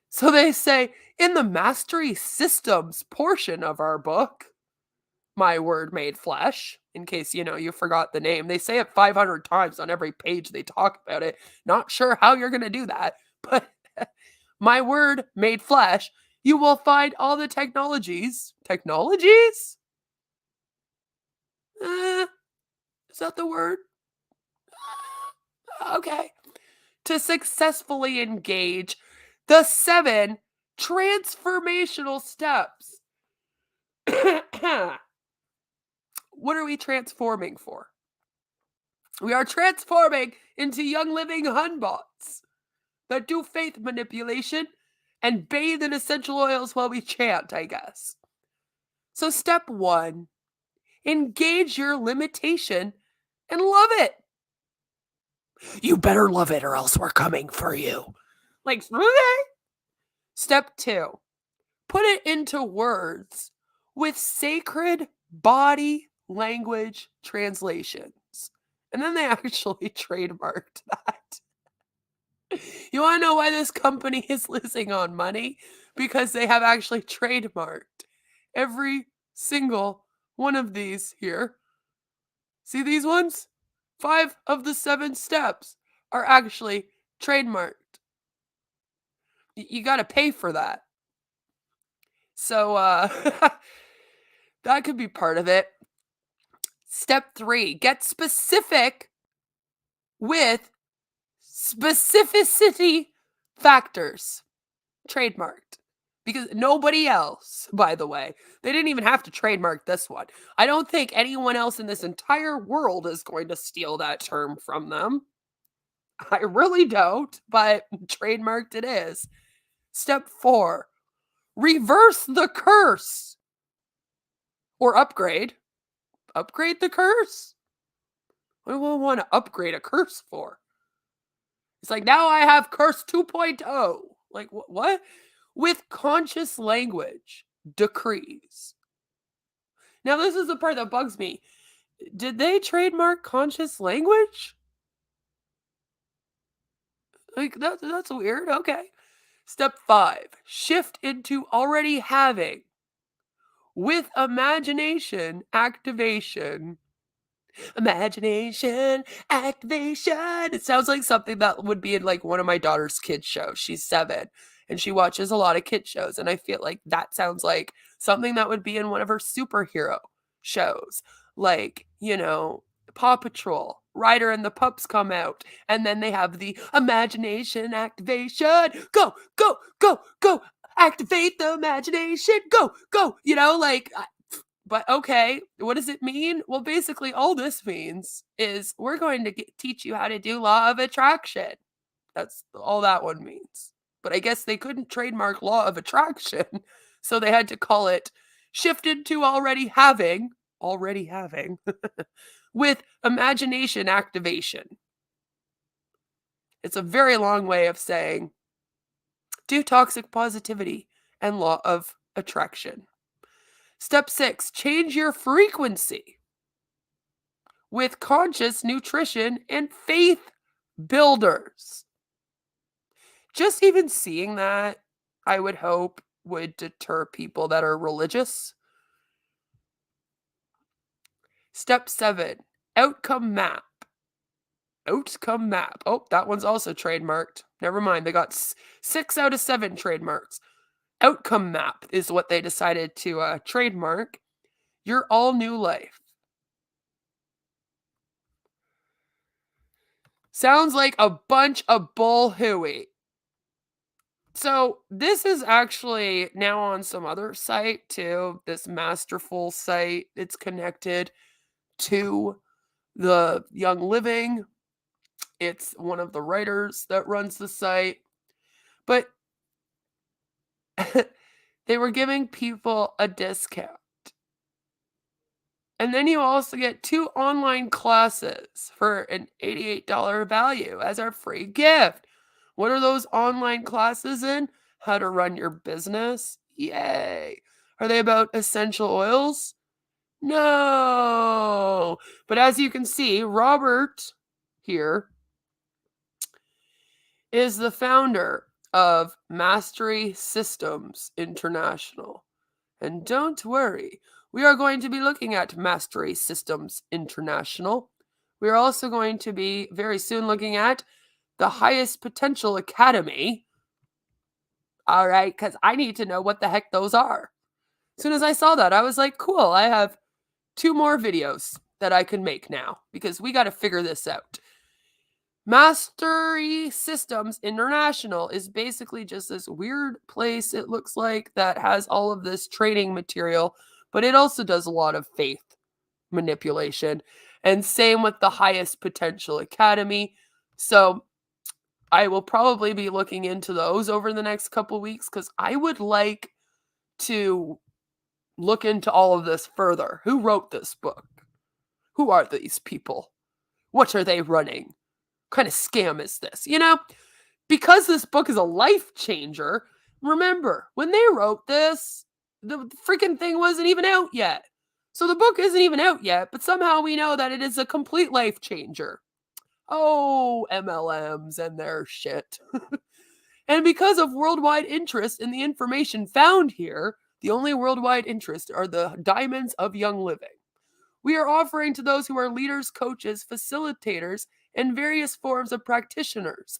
So they say in the mastery systems portion of our book, My Word Made Flesh, in case, you forgot the name. They say it 500 times on every page they talk about it. Not sure how you're going to do that, but My Word Made Flesh, you will find all the technologies. Technologies? Is that the word? Okay. To successfully engage the 7 transformational steps. What are we transforming for? We are transforming into young living Hunbots that do faith manipulation and bathe in essential oils while we chant, I guess. So step 1, engage your limitation and love it. You better love it or else we're coming for you. Okay. Step 2, put it into words with sacred body language translations. And then they actually trademarked that. You want to know why this company is losing on money? Because they have actually trademarked every single one of these here. See these ones? 5 of the 7 steps are actually trademarked. You got to pay for that. So that could be part of it. Step 3, get specific with specificity factors. Trademarked. Because nobody else, by the way, they didn't even have to trademark this one. I don't think anyone else in this entire world is going to steal that term from them. I really don't, but trademarked it is. Step 4, reverse the curse. Or upgrade. Upgrade the curse? What do I want to upgrade a curse for? It's like, now I have curse 2.0. Like, what? With conscious language, decrees. Now, this is the part that bugs me. Did they trademark conscious language? Like, that's weird. Okay. Step 5, shift into already having with imagination activation Imagination activation. It sounds like something that would be in like one of my daughter's kids shows. She's 7 and she watches a lot of kid shows, and I feel like that sounds like something that would be in one of her superhero shows. Like, Paw Patrol, Ryder and the pups come out, and then they have the imagination activation. Go, go, go, go. Activate the imagination. Go, go. But okay, what does it mean? Well, basically, all this means is we're going to teach you how to do law of attraction. That's all that one means. But I guess they couldn't trademark law of attraction, so they had to call it shifted to already having, with imagination activation. It's a very long way of saying do toxic positivity and law of attraction. Step 6, change your frequency with conscious nutrition and faith builders. Just even seeing that, I would hope, would deter people that are religious. Step 7, outcome map. Outcome map. Oh, that one's also trademarked. Never mind, they got 6 out of 7 trademarks. Outcome map is what they decided to trademark. Your all new life. Sounds like a bunch of bull hooey. So this is actually now on some other site too, this masterful site. It's connected to the Young Living. It's one of the writers that runs the site. But they were giving people a discount. And then you also get 2 online classes for an $88 value as our free gift. What are those online classes in? How to run your business? Yay. Are they about essential oils? No. But as you can see, Robert here is the founder of Mastery Systems International. And don't worry, we are going to be looking at Mastery Systems International. We are also going to be very soon looking at the Highest Potential Academy. All right, because I need to know what the heck those are. As soon as I saw that, I was like, cool, I have 2 more videos that I can make now because we got to figure this out. Mastery Systems International is basically just this weird place, it looks like, that has all of this training material, but it also does a lot of faith manipulation. And same with the Highest Potential Academy. So I will probably be looking into those over the next couple weeks because I would like to look into all of this further. Who wrote this book? Who are these people? What are they running? What kind of scam is this? Because this book is a life changer, remember, when they wrote this, the freaking thing wasn't even out yet. So the book isn't even out yet, but somehow we know that it is a complete life changer. Oh, MLMs and their shit. And because of worldwide interest in the information found here, the only worldwide interest are the diamonds of Young Living. We are offering to those who are leaders, coaches, facilitators, and various forms of practitioners.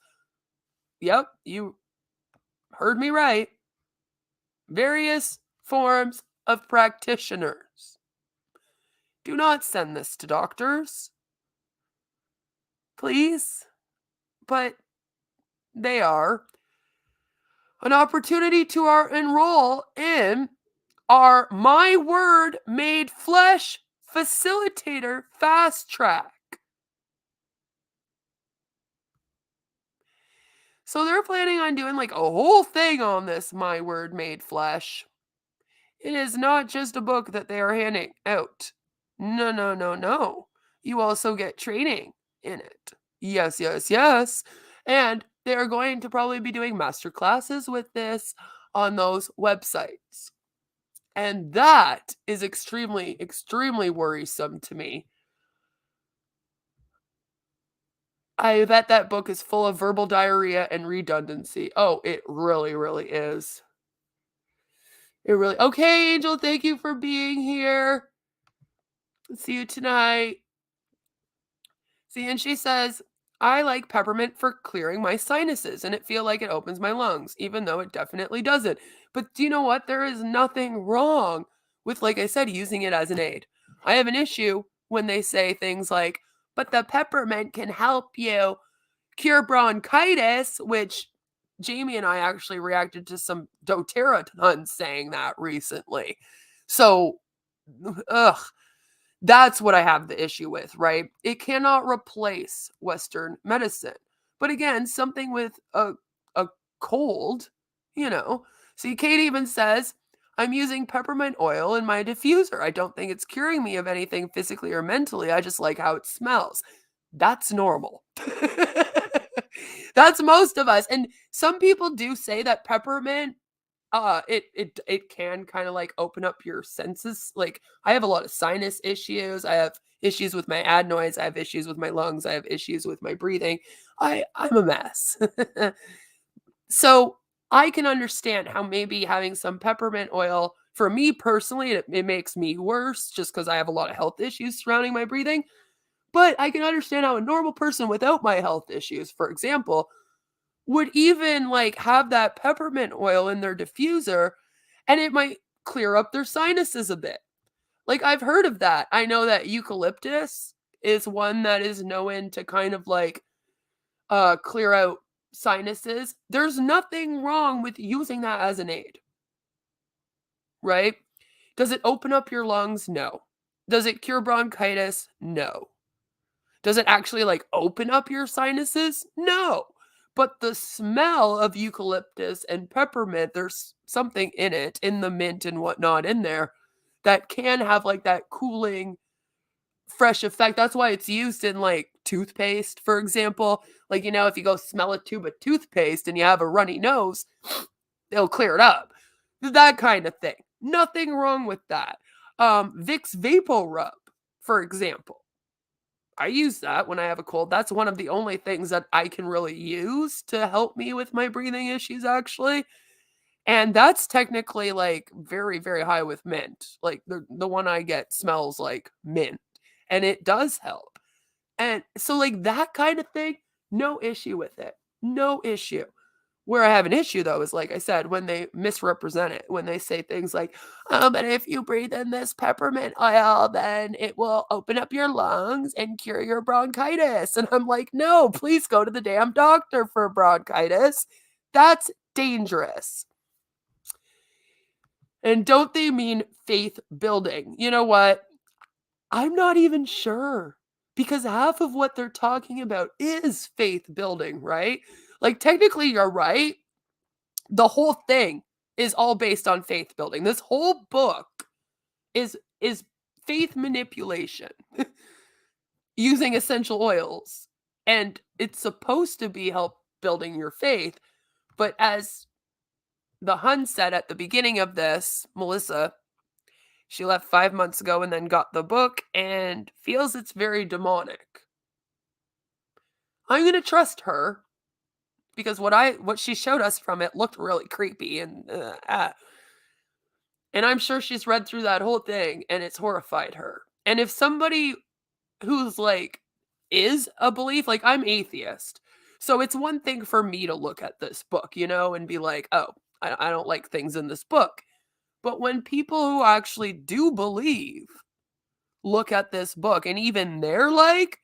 Yep, you heard me right. Various forms of practitioners. Do not send this to doctors. Please. But they are. An opportunity to enroll in our My Word Made Flesh Facilitator Fast Track. So they're planning on doing like a whole thing on this My Word Made Flesh. It is not just a book that they are handing out. No, no, no, no. You also get training in it. Yes, yes, yes. And they are going to probably be doing master classes with this on those websites. And that is extremely, extremely worrisome to me. I bet that book is full of verbal diarrhea and redundancy. Oh, it really, really is. It really. Okay, Angel, thank you for being here. See you tonight. See, and she says, I like peppermint for clearing my sinuses and it feel like it opens my lungs, even though it definitely doesn't. But do you know what? There is nothing wrong with, like I said, using it as an aid. I have an issue when they say things like, but the peppermint can help you cure bronchitis, which Jamie and I actually reacted to some doTERRA tons saying that recently. So, ugh, that's what I have the issue with, right? It cannot replace Western medicine. But again, something with a cold, you know. See, Kate even says, I'm using peppermint oil in my diffuser. I don't think it's curing me of anything physically or mentally. I just like how it smells. That's normal. That's most of us. And some people do say that peppermint it can kind of like open up your senses. Like I have a lot of sinus issues. I have issues with my adenoids. I have issues with my lungs. I have issues with my breathing. I'm a mess. So I can understand how maybe having some peppermint oil for me personally, it makes me worse just because I have a lot of health issues surrounding my breathing. But I can understand how a normal person without my health issues, for example, would even like have that peppermint oil in their diffuser and it might clear up their sinuses a bit. Like I've heard of that. I know that eucalyptus is one that is known to kind of like clear out sinuses. There's nothing wrong with using that as an aid, right? Does it open up your lungs? No. Does it cure bronchitis? No. Does it actually like open up your sinuses? No. But the smell of eucalyptus and peppermint, there's something in it, in the mint and whatnot in there, that can have like that cooling, fresh effect. That's why it's used in like toothpaste, for example. Like, you know, if you go smell a tube of toothpaste and you have a runny nose, it'll clear it up. That kind of thing. Nothing wrong with that. Vicks Vapor Rub, for example. I use that when I have a cold. That's one of the only things that I can really use to help me with my breathing issues, actually. And that's technically like very, very high with mint. Like the one I get smells like mint and it does help. And so, like that kind of thing, no issue with it. No issue. Where I have an issue though is like I said, when they misrepresent it, when they say things like, and if you breathe in this peppermint oil, then it will open up your lungs and cure your bronchitis. And I'm like, no, please go to the damn doctor for bronchitis. That's dangerous. And don't they mean faith building? You know what? I'm not even sure because half of what they're talking about is faith building, right? Like, technically, you're right. The whole thing is all based on faith building. This whole book is faith manipulation using essential oils. And it's supposed to be help building your faith. But as the Hun said at the beginning of this, Melissa, she left 5 months ago and then got the book and feels it's very demonic. I'm going to trust her because what she showed us from it looked really creepy and I'm sure she's read through that whole thing and it's horrified her. And if somebody who's like is a belief, like I'm atheist. So it's one thing for me to look at this book, you know, and be like, "Oh, I don't like things in this book." But when people who actually do believe look at this book and even they're like,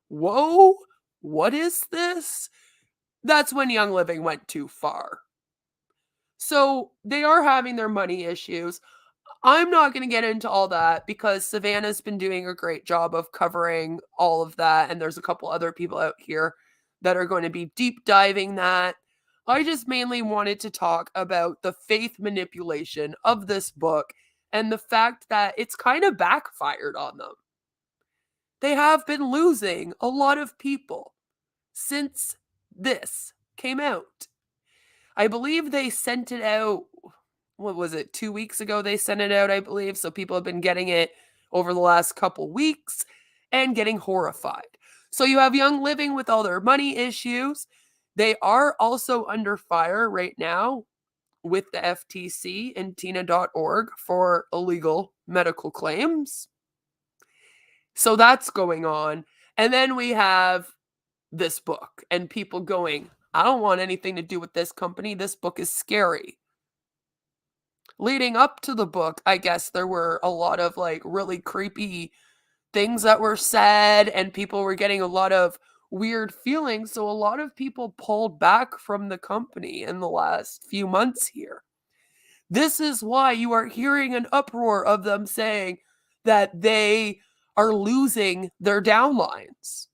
"Whoa, what is this?" That's when Young Living went too far. So they are having their money issues. I'm not going to get into all that because Savannah's been doing a great job of covering all of that. And there's a couple other people out here that are going to be deep diving that. I just mainly wanted to talk about the faith manipulation of this book and the fact that it's kind of backfired on them. They have been losing a lot of people since this came out. I believe they sent it out, what was it, 2 weeks ago they sent it out, I believe. So people have been getting it over the last couple weeks and getting horrified. So you have Young Living with all their money issues. They are also under fire right now with the FTC and Tina.org for illegal medical claims. So that's going on. And then we have this book and people going, I don't want anything to do with this company. This book is scary. Leading up to the book, I guess there were a lot of like really creepy things that were said, and people were getting a lot of weird feelings. So a lot of people pulled back from the company in the last few months here. This is why you are hearing an uproar of them saying that they are losing their downlines.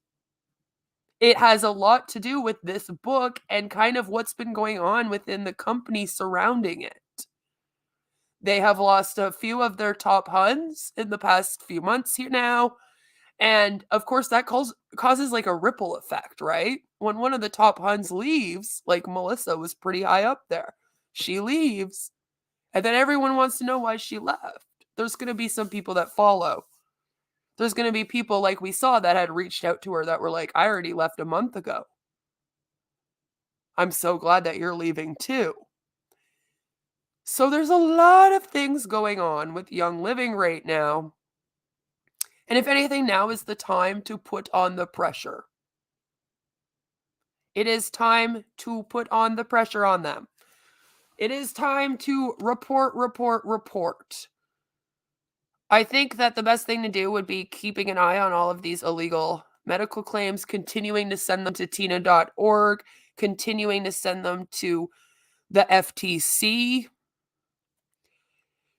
It has a lot to do with this book and kind of what's been going on within the company surrounding it. They have lost a few of their top Huns in the past few months here now. And of course, that causes like a ripple effect, right? When one of the top Huns leaves, like Melissa was pretty high up there, she leaves, and then everyone wants to know why she left. There's going to be some people that follow. There's going to be people like we saw that had reached out to her that were like, I already left a month ago. I'm so glad that you're leaving too. So there's a lot of things going on with Young Living right now. And if anything, now is the time to put on the pressure. It is time to put on the pressure on them. It is time to report. I think that the best thing to do would be keeping an eye on all of these illegal medical claims, continuing to send them to tina.org, continuing to send them to the FTC.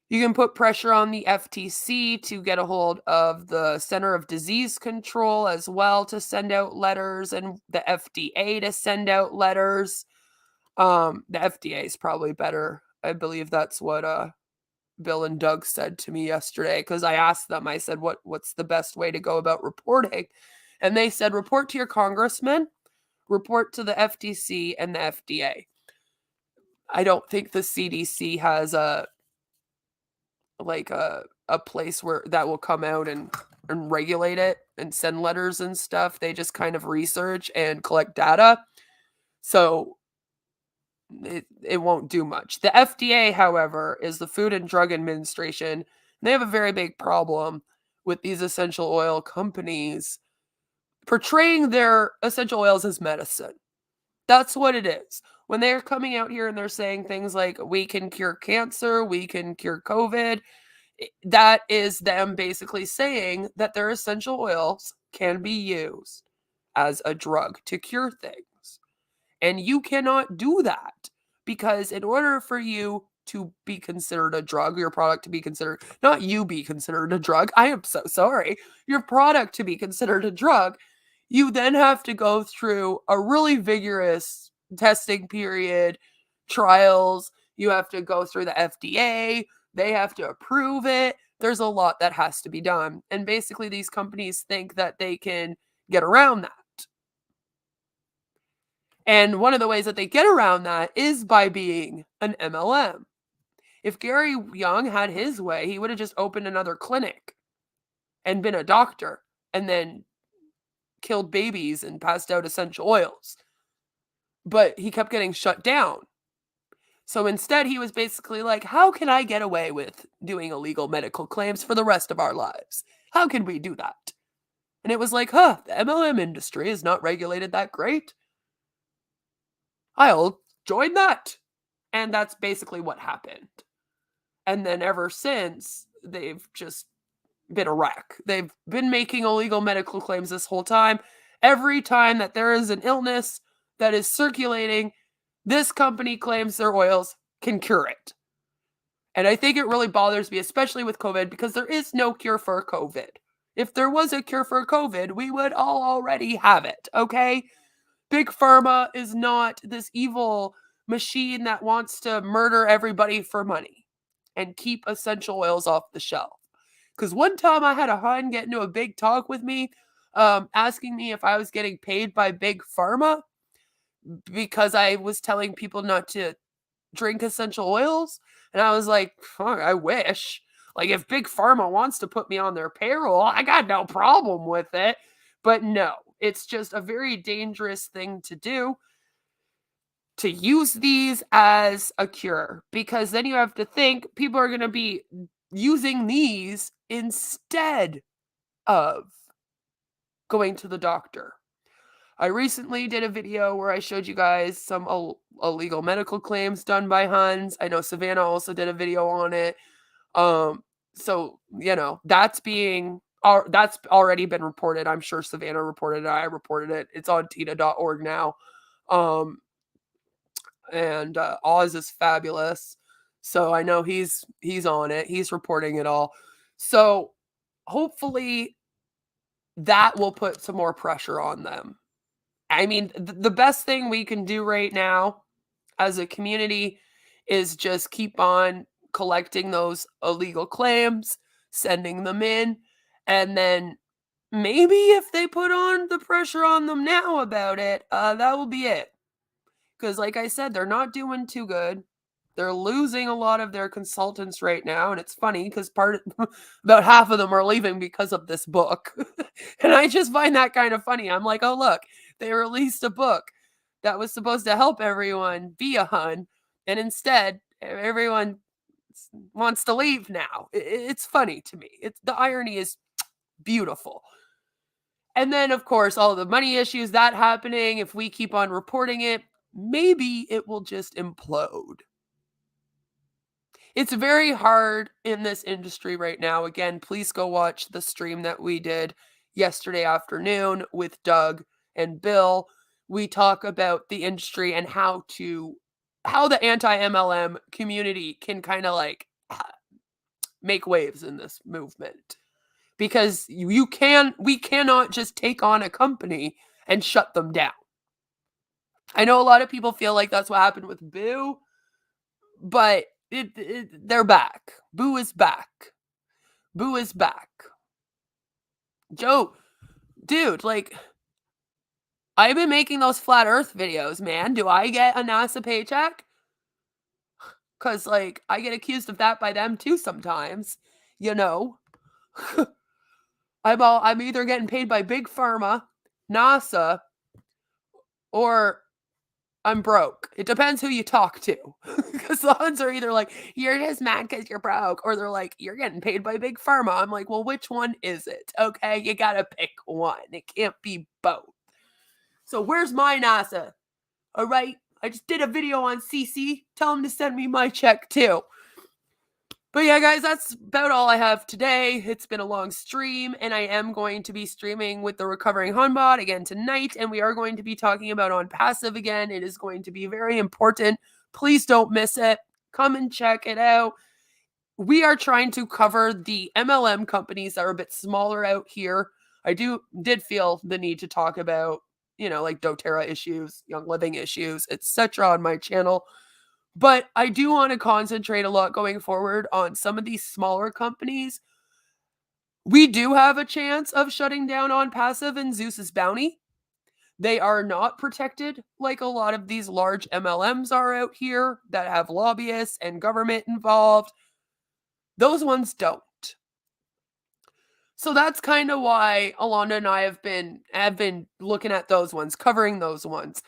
You can put pressure on the FTC to get a hold of the Center of Disease Control as well to send out letters, and the FDA to send out letters. The FDA is probably better. I believe that's what Bill and Doug said to me yesterday, because I asked them, I said, what's the best way to go about reporting? And they said, report to your congressman, report to the FTC and the FDA. I don't think the CDC has a place where that will come out and regulate it and send letters and stuff. They just kind of research and collect data. So it won't do much. The FDA, however, is the Food and Drug Administration. They have a very big problem with these essential oil companies portraying their essential oils as medicine. That's what it is. When they're coming out here and they're saying things like, we can cure cancer, we can cure COVID, that is them basically saying that their essential oils can be used as a drug to cure things. And you cannot do that, because in order for you to be considered a drug, your product to be considered, not you be considered a drug, I am so sorry, your product to be considered a drug, you then have to go through a really vigorous testing period, trials, you have to go through the FDA, they have to approve it. There's a lot that has to be done. And basically, these companies think that they can get around that. And one of the ways that they get around that is by being an MLM. If Gary Young had his way, he would have just opened another clinic and been a doctor and then killed babies and passed out essential oils. But he kept getting shut down. So instead, he was basically like, how can I get away with doing illegal medical claims for the rest of our lives? How can we do that? And it was like, the MLM industry is not regulated that great. I'll join that. And that's basically what happened. And then ever since, they've just been a wreck. They've been making illegal medical claims this whole time. Every time that there is an illness that is circulating, this company claims their oils can cure it. And I think it really bothers me, especially with COVID, because there is no cure for COVID. If there was a cure for COVID, we would all already have it, okay? Big Pharma is not this evil machine that wants to murder everybody for money and keep essential oils off the shelf. Because one time I had a hun get into a big talk with me, asking me if I was getting paid by Big Pharma because I was telling people not to drink essential oils. And I was like, I wish. Like, if Big Pharma wants to put me on their payroll, I got no problem with it. But no, it's just a very dangerous thing to do, to use these as a cure, because then you have to think people are going to be using these instead of going to the doctor. I recently did a video where I showed you guys some illegal medical claims done by Huns. I know Savannah also did a video on it. So, that's that's already been reported. I'm sure Savannah reported it. I reported it. It's on tina.org now. And Oz is fabulous. So I know he's on it. He's reporting it all. So hopefully that will put some more pressure on them. I mean, the best thing we can do right now as a community is just keep on collecting those illegal claims, sending them in, and then maybe if they put on the pressure on them now about it, that will be it. Because like I said, they're not doing too good. They're losing a lot of their consultants right now, and it's funny because about half of them are leaving because of this book. And I just find that kind of funny. I'm like, oh look, they released a book that was supposed to help everyone be a Hun, and instead everyone wants to leave now. It's funny to me. The irony is beautiful. And then of course all the money issues that happening, if we keep on reporting it, maybe it will just implode. It's very hard in this industry right now. Again, please go watch the stream that we did yesterday afternoon with Doug and Bill. We talk about the industry and how the anti-MLM community can kind of like make waves in this movement. Because we cannot just take on a company and shut them down. I know a lot of people feel like that's what happened with Boo, but they're back. Boo is back. Boo is back. Joe, dude, like, I've been making those flat earth videos, man. Do I get a NASA paycheck? Because, like, I get accused of that by them too sometimes. I'm either getting paid by Big Pharma, NASA, or I'm broke. It depends who you talk to. Because the Huns are either like, you're just mad because you're broke, or they're like, you're getting paid by Big Pharma. I'm like, well, which one is it? Okay, you gotta pick one. It can't be both. So where's my NASA? All right, I just did a video on CC. Tell them to send me my check too. But yeah, guys, that's about all I have today. It's been a long stream, and I am going to be streaming with the Recovering Hunbot again tonight, and we are going to be talking about on passive again. It is going to be very important. Please don't miss it. Come and check it out. We are trying to cover the MLM companies that are a bit smaller out here. I did feel the need to talk about, like doTERRA issues, Young Living issues, etc. on my channel. But I do want to concentrate a lot going forward on some of these smaller companies. We do have a chance of shutting down on passive and Zeus's Bounty. They are not protected like a lot of these large MLMs are out here that have lobbyists and government involved. Those ones don't. So that's kind of why Alonda and I have been looking at those ones, covering those ones.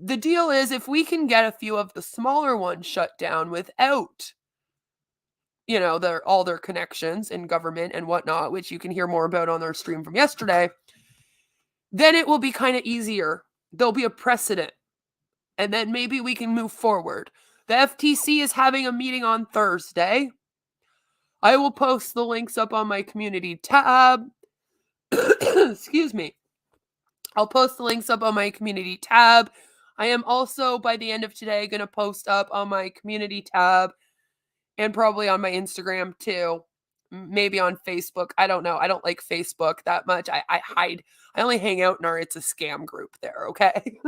The deal is, if we can get a few of the smaller ones shut down without, all their connections in government and whatnot, which you can hear more about on their stream from yesterday, then it will be kind of easier. There'll be a precedent. And then maybe we can move forward. The FTC is having a meeting on Thursday. I will post the links up on my community tab. Excuse me. I'll post the links up on my community tab. I am also, by the end of today, going to post up on my community tab and probably on my Instagram too. Maybe on Facebook. I don't know. I don't like Facebook that much. I hide. I only hang out in our It's a Scam group there, okay?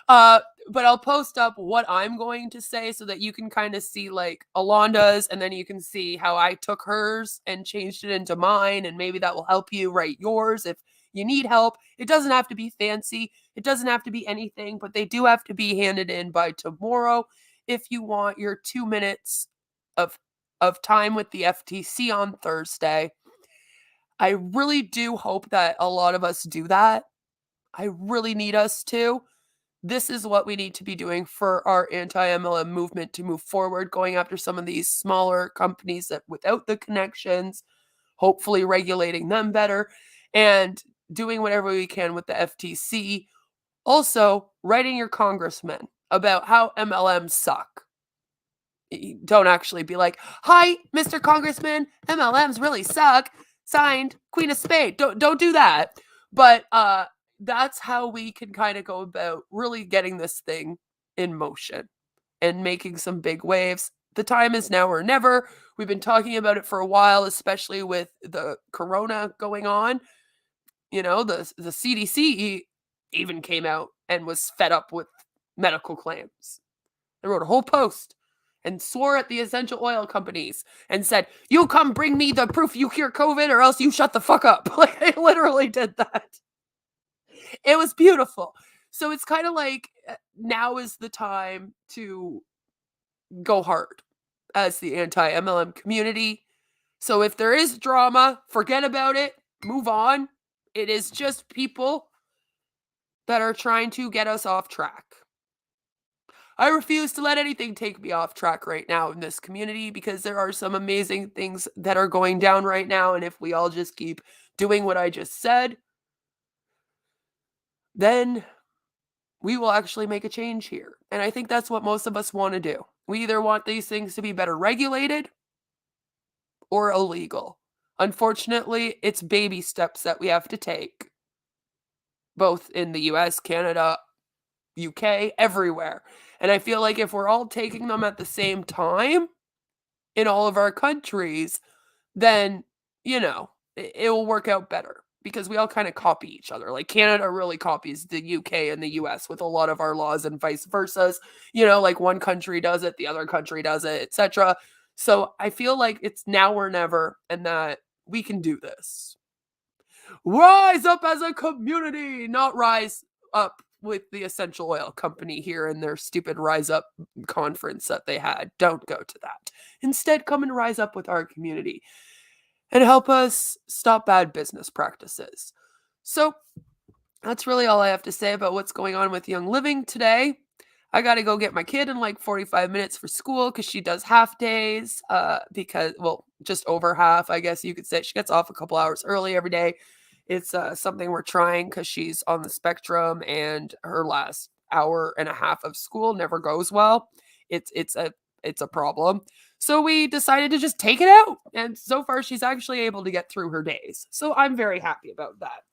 But I'll post up what I'm going to say so that you can kind of see like Alonda's, and then you can see how I took hers and changed it into mine, and maybe that will help you write yours if you need help. It doesn't have to be fancy. It doesn't have to be anything, but they do have to be handed in by tomorrow if you want your 2 minutes of time with the FTC on Thursday. I really do hope that a lot of us do that. I really need us to. This is what we need to be doing for our anti-MLM movement to move forward, going after some of these smaller companies that without the connections, hopefully regulating them better. And doing whatever we can with the FTC. Also, writing your congressman about how MLMs suck. Don't actually be like, "Hi, Mr. Congressman, MLMs really suck. Signed, Queen of Spade." Don't do that. But that's how we can kind of go about really getting this thing in motion and making some big waves. The time is now or never. We've been talking about it for a while, especially with the corona going on. You know, the CDC even came out and was fed up with medical claims. They wrote a whole post and swore at the essential oil companies and said, "You come bring me the proof you cure COVID or else you shut the fuck up." Like, they literally did that. It was beautiful. So it's kind of like now is the time to go hard as the anti-MLM community. So if there is drama, forget about it, move on. It is just people that are trying to get us off track. I refuse to let anything take me off track right now in this community because there are some amazing things that are going down right now. And if we all just keep doing what I just said, then we will actually make a change here. And I think that's what most of us want to do. We either want these things to be better regulated or illegal. Unfortunately, it's baby steps that we have to take, both in the US, Canada, UK, everywhere. And I feel like if we're all taking them at the same time in all of our countries, then, it will work out better because we all kind of copy each other. Like Canada really copies the UK and the US with a lot of our laws and vice versa. Like one country does it, the other country does it, etc. So I feel like it's now or never and that we can do this. Rise up as a community, not rise up with the essential oil company here and their stupid Rise Up conference that they had. Don't go to that. Instead, come and rise up with our community and help us stop bad business practices. So that's really all I have to say about what's going on with Young Living today. I got to go get my kid in like 45 minutes for school because she does half days just over half, I guess you could say. She gets off a couple hours early every day. It's something we're trying because she's on the spectrum and her last hour and a half of school never goes well. It's a problem. So we decided to just take it out. And so far she's actually able to get through her days. So I'm very happy about that.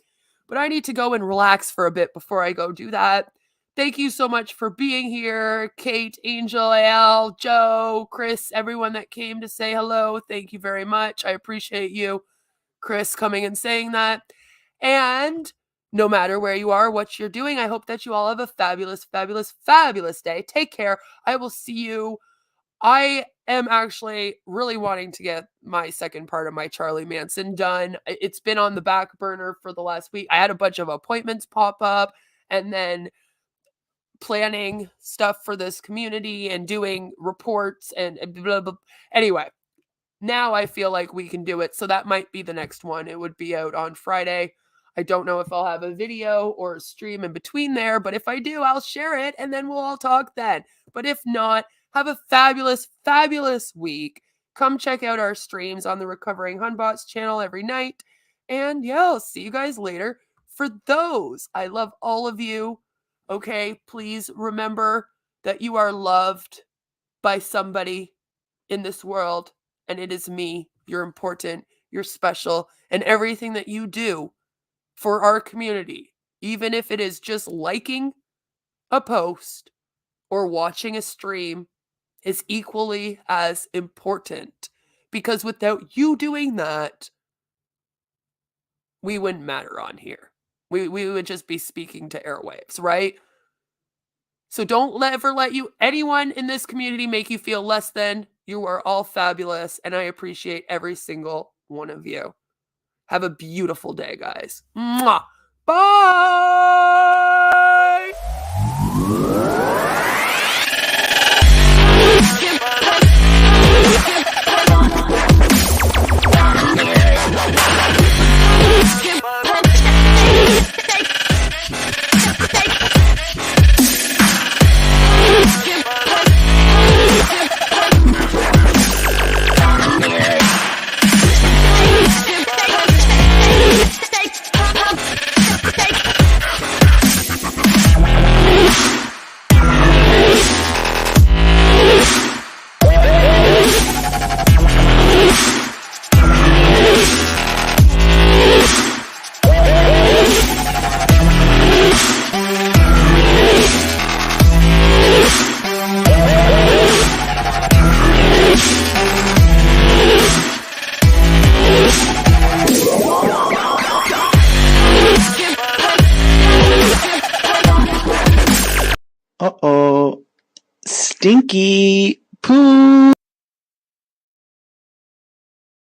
But I need to go and relax for a bit before I go do that. Thank you so much for being here. Kate, Angel, Al, Joe, Chris, everyone that came to say hello. Thank you very much. I appreciate you, Chris, coming and saying that. And no matter where you are, what you're doing, I hope that you all have a fabulous, fabulous, fabulous day. Take care. I will see you. I am actually really wanting to get my second part of my Charlie Manson done. It's been on the back burner for the last week. I had a bunch of appointments pop up and then planning stuff for this community and doing reports and blah, blah. Anyway, now I feel like we can do it. So that might be the next one. It would be out on Friday. I don't know if I'll have a video or a stream in between there, but if I do, I'll share it and then we'll all talk then. But if not, have a fabulous, fabulous week. Come check out our streams on the Recovering Hunbots channel every night. And yeah, I'll see you guys later for those. I love all of you. Okay, please remember that you are loved by somebody in this world. And it is me. You're important. You're special. And everything that you do for our community, even if it is just liking a post or watching a stream, is equally as important. Because without you doing that, we wouldn't matter on here. We would just be speaking to airwaves, right? So don't ever let anyone in this community make you feel less than. You are all fabulous, and I appreciate every single one of you. Have a beautiful day, guys. Mwah! Bye! Steak. Uh-oh. Stinky poo.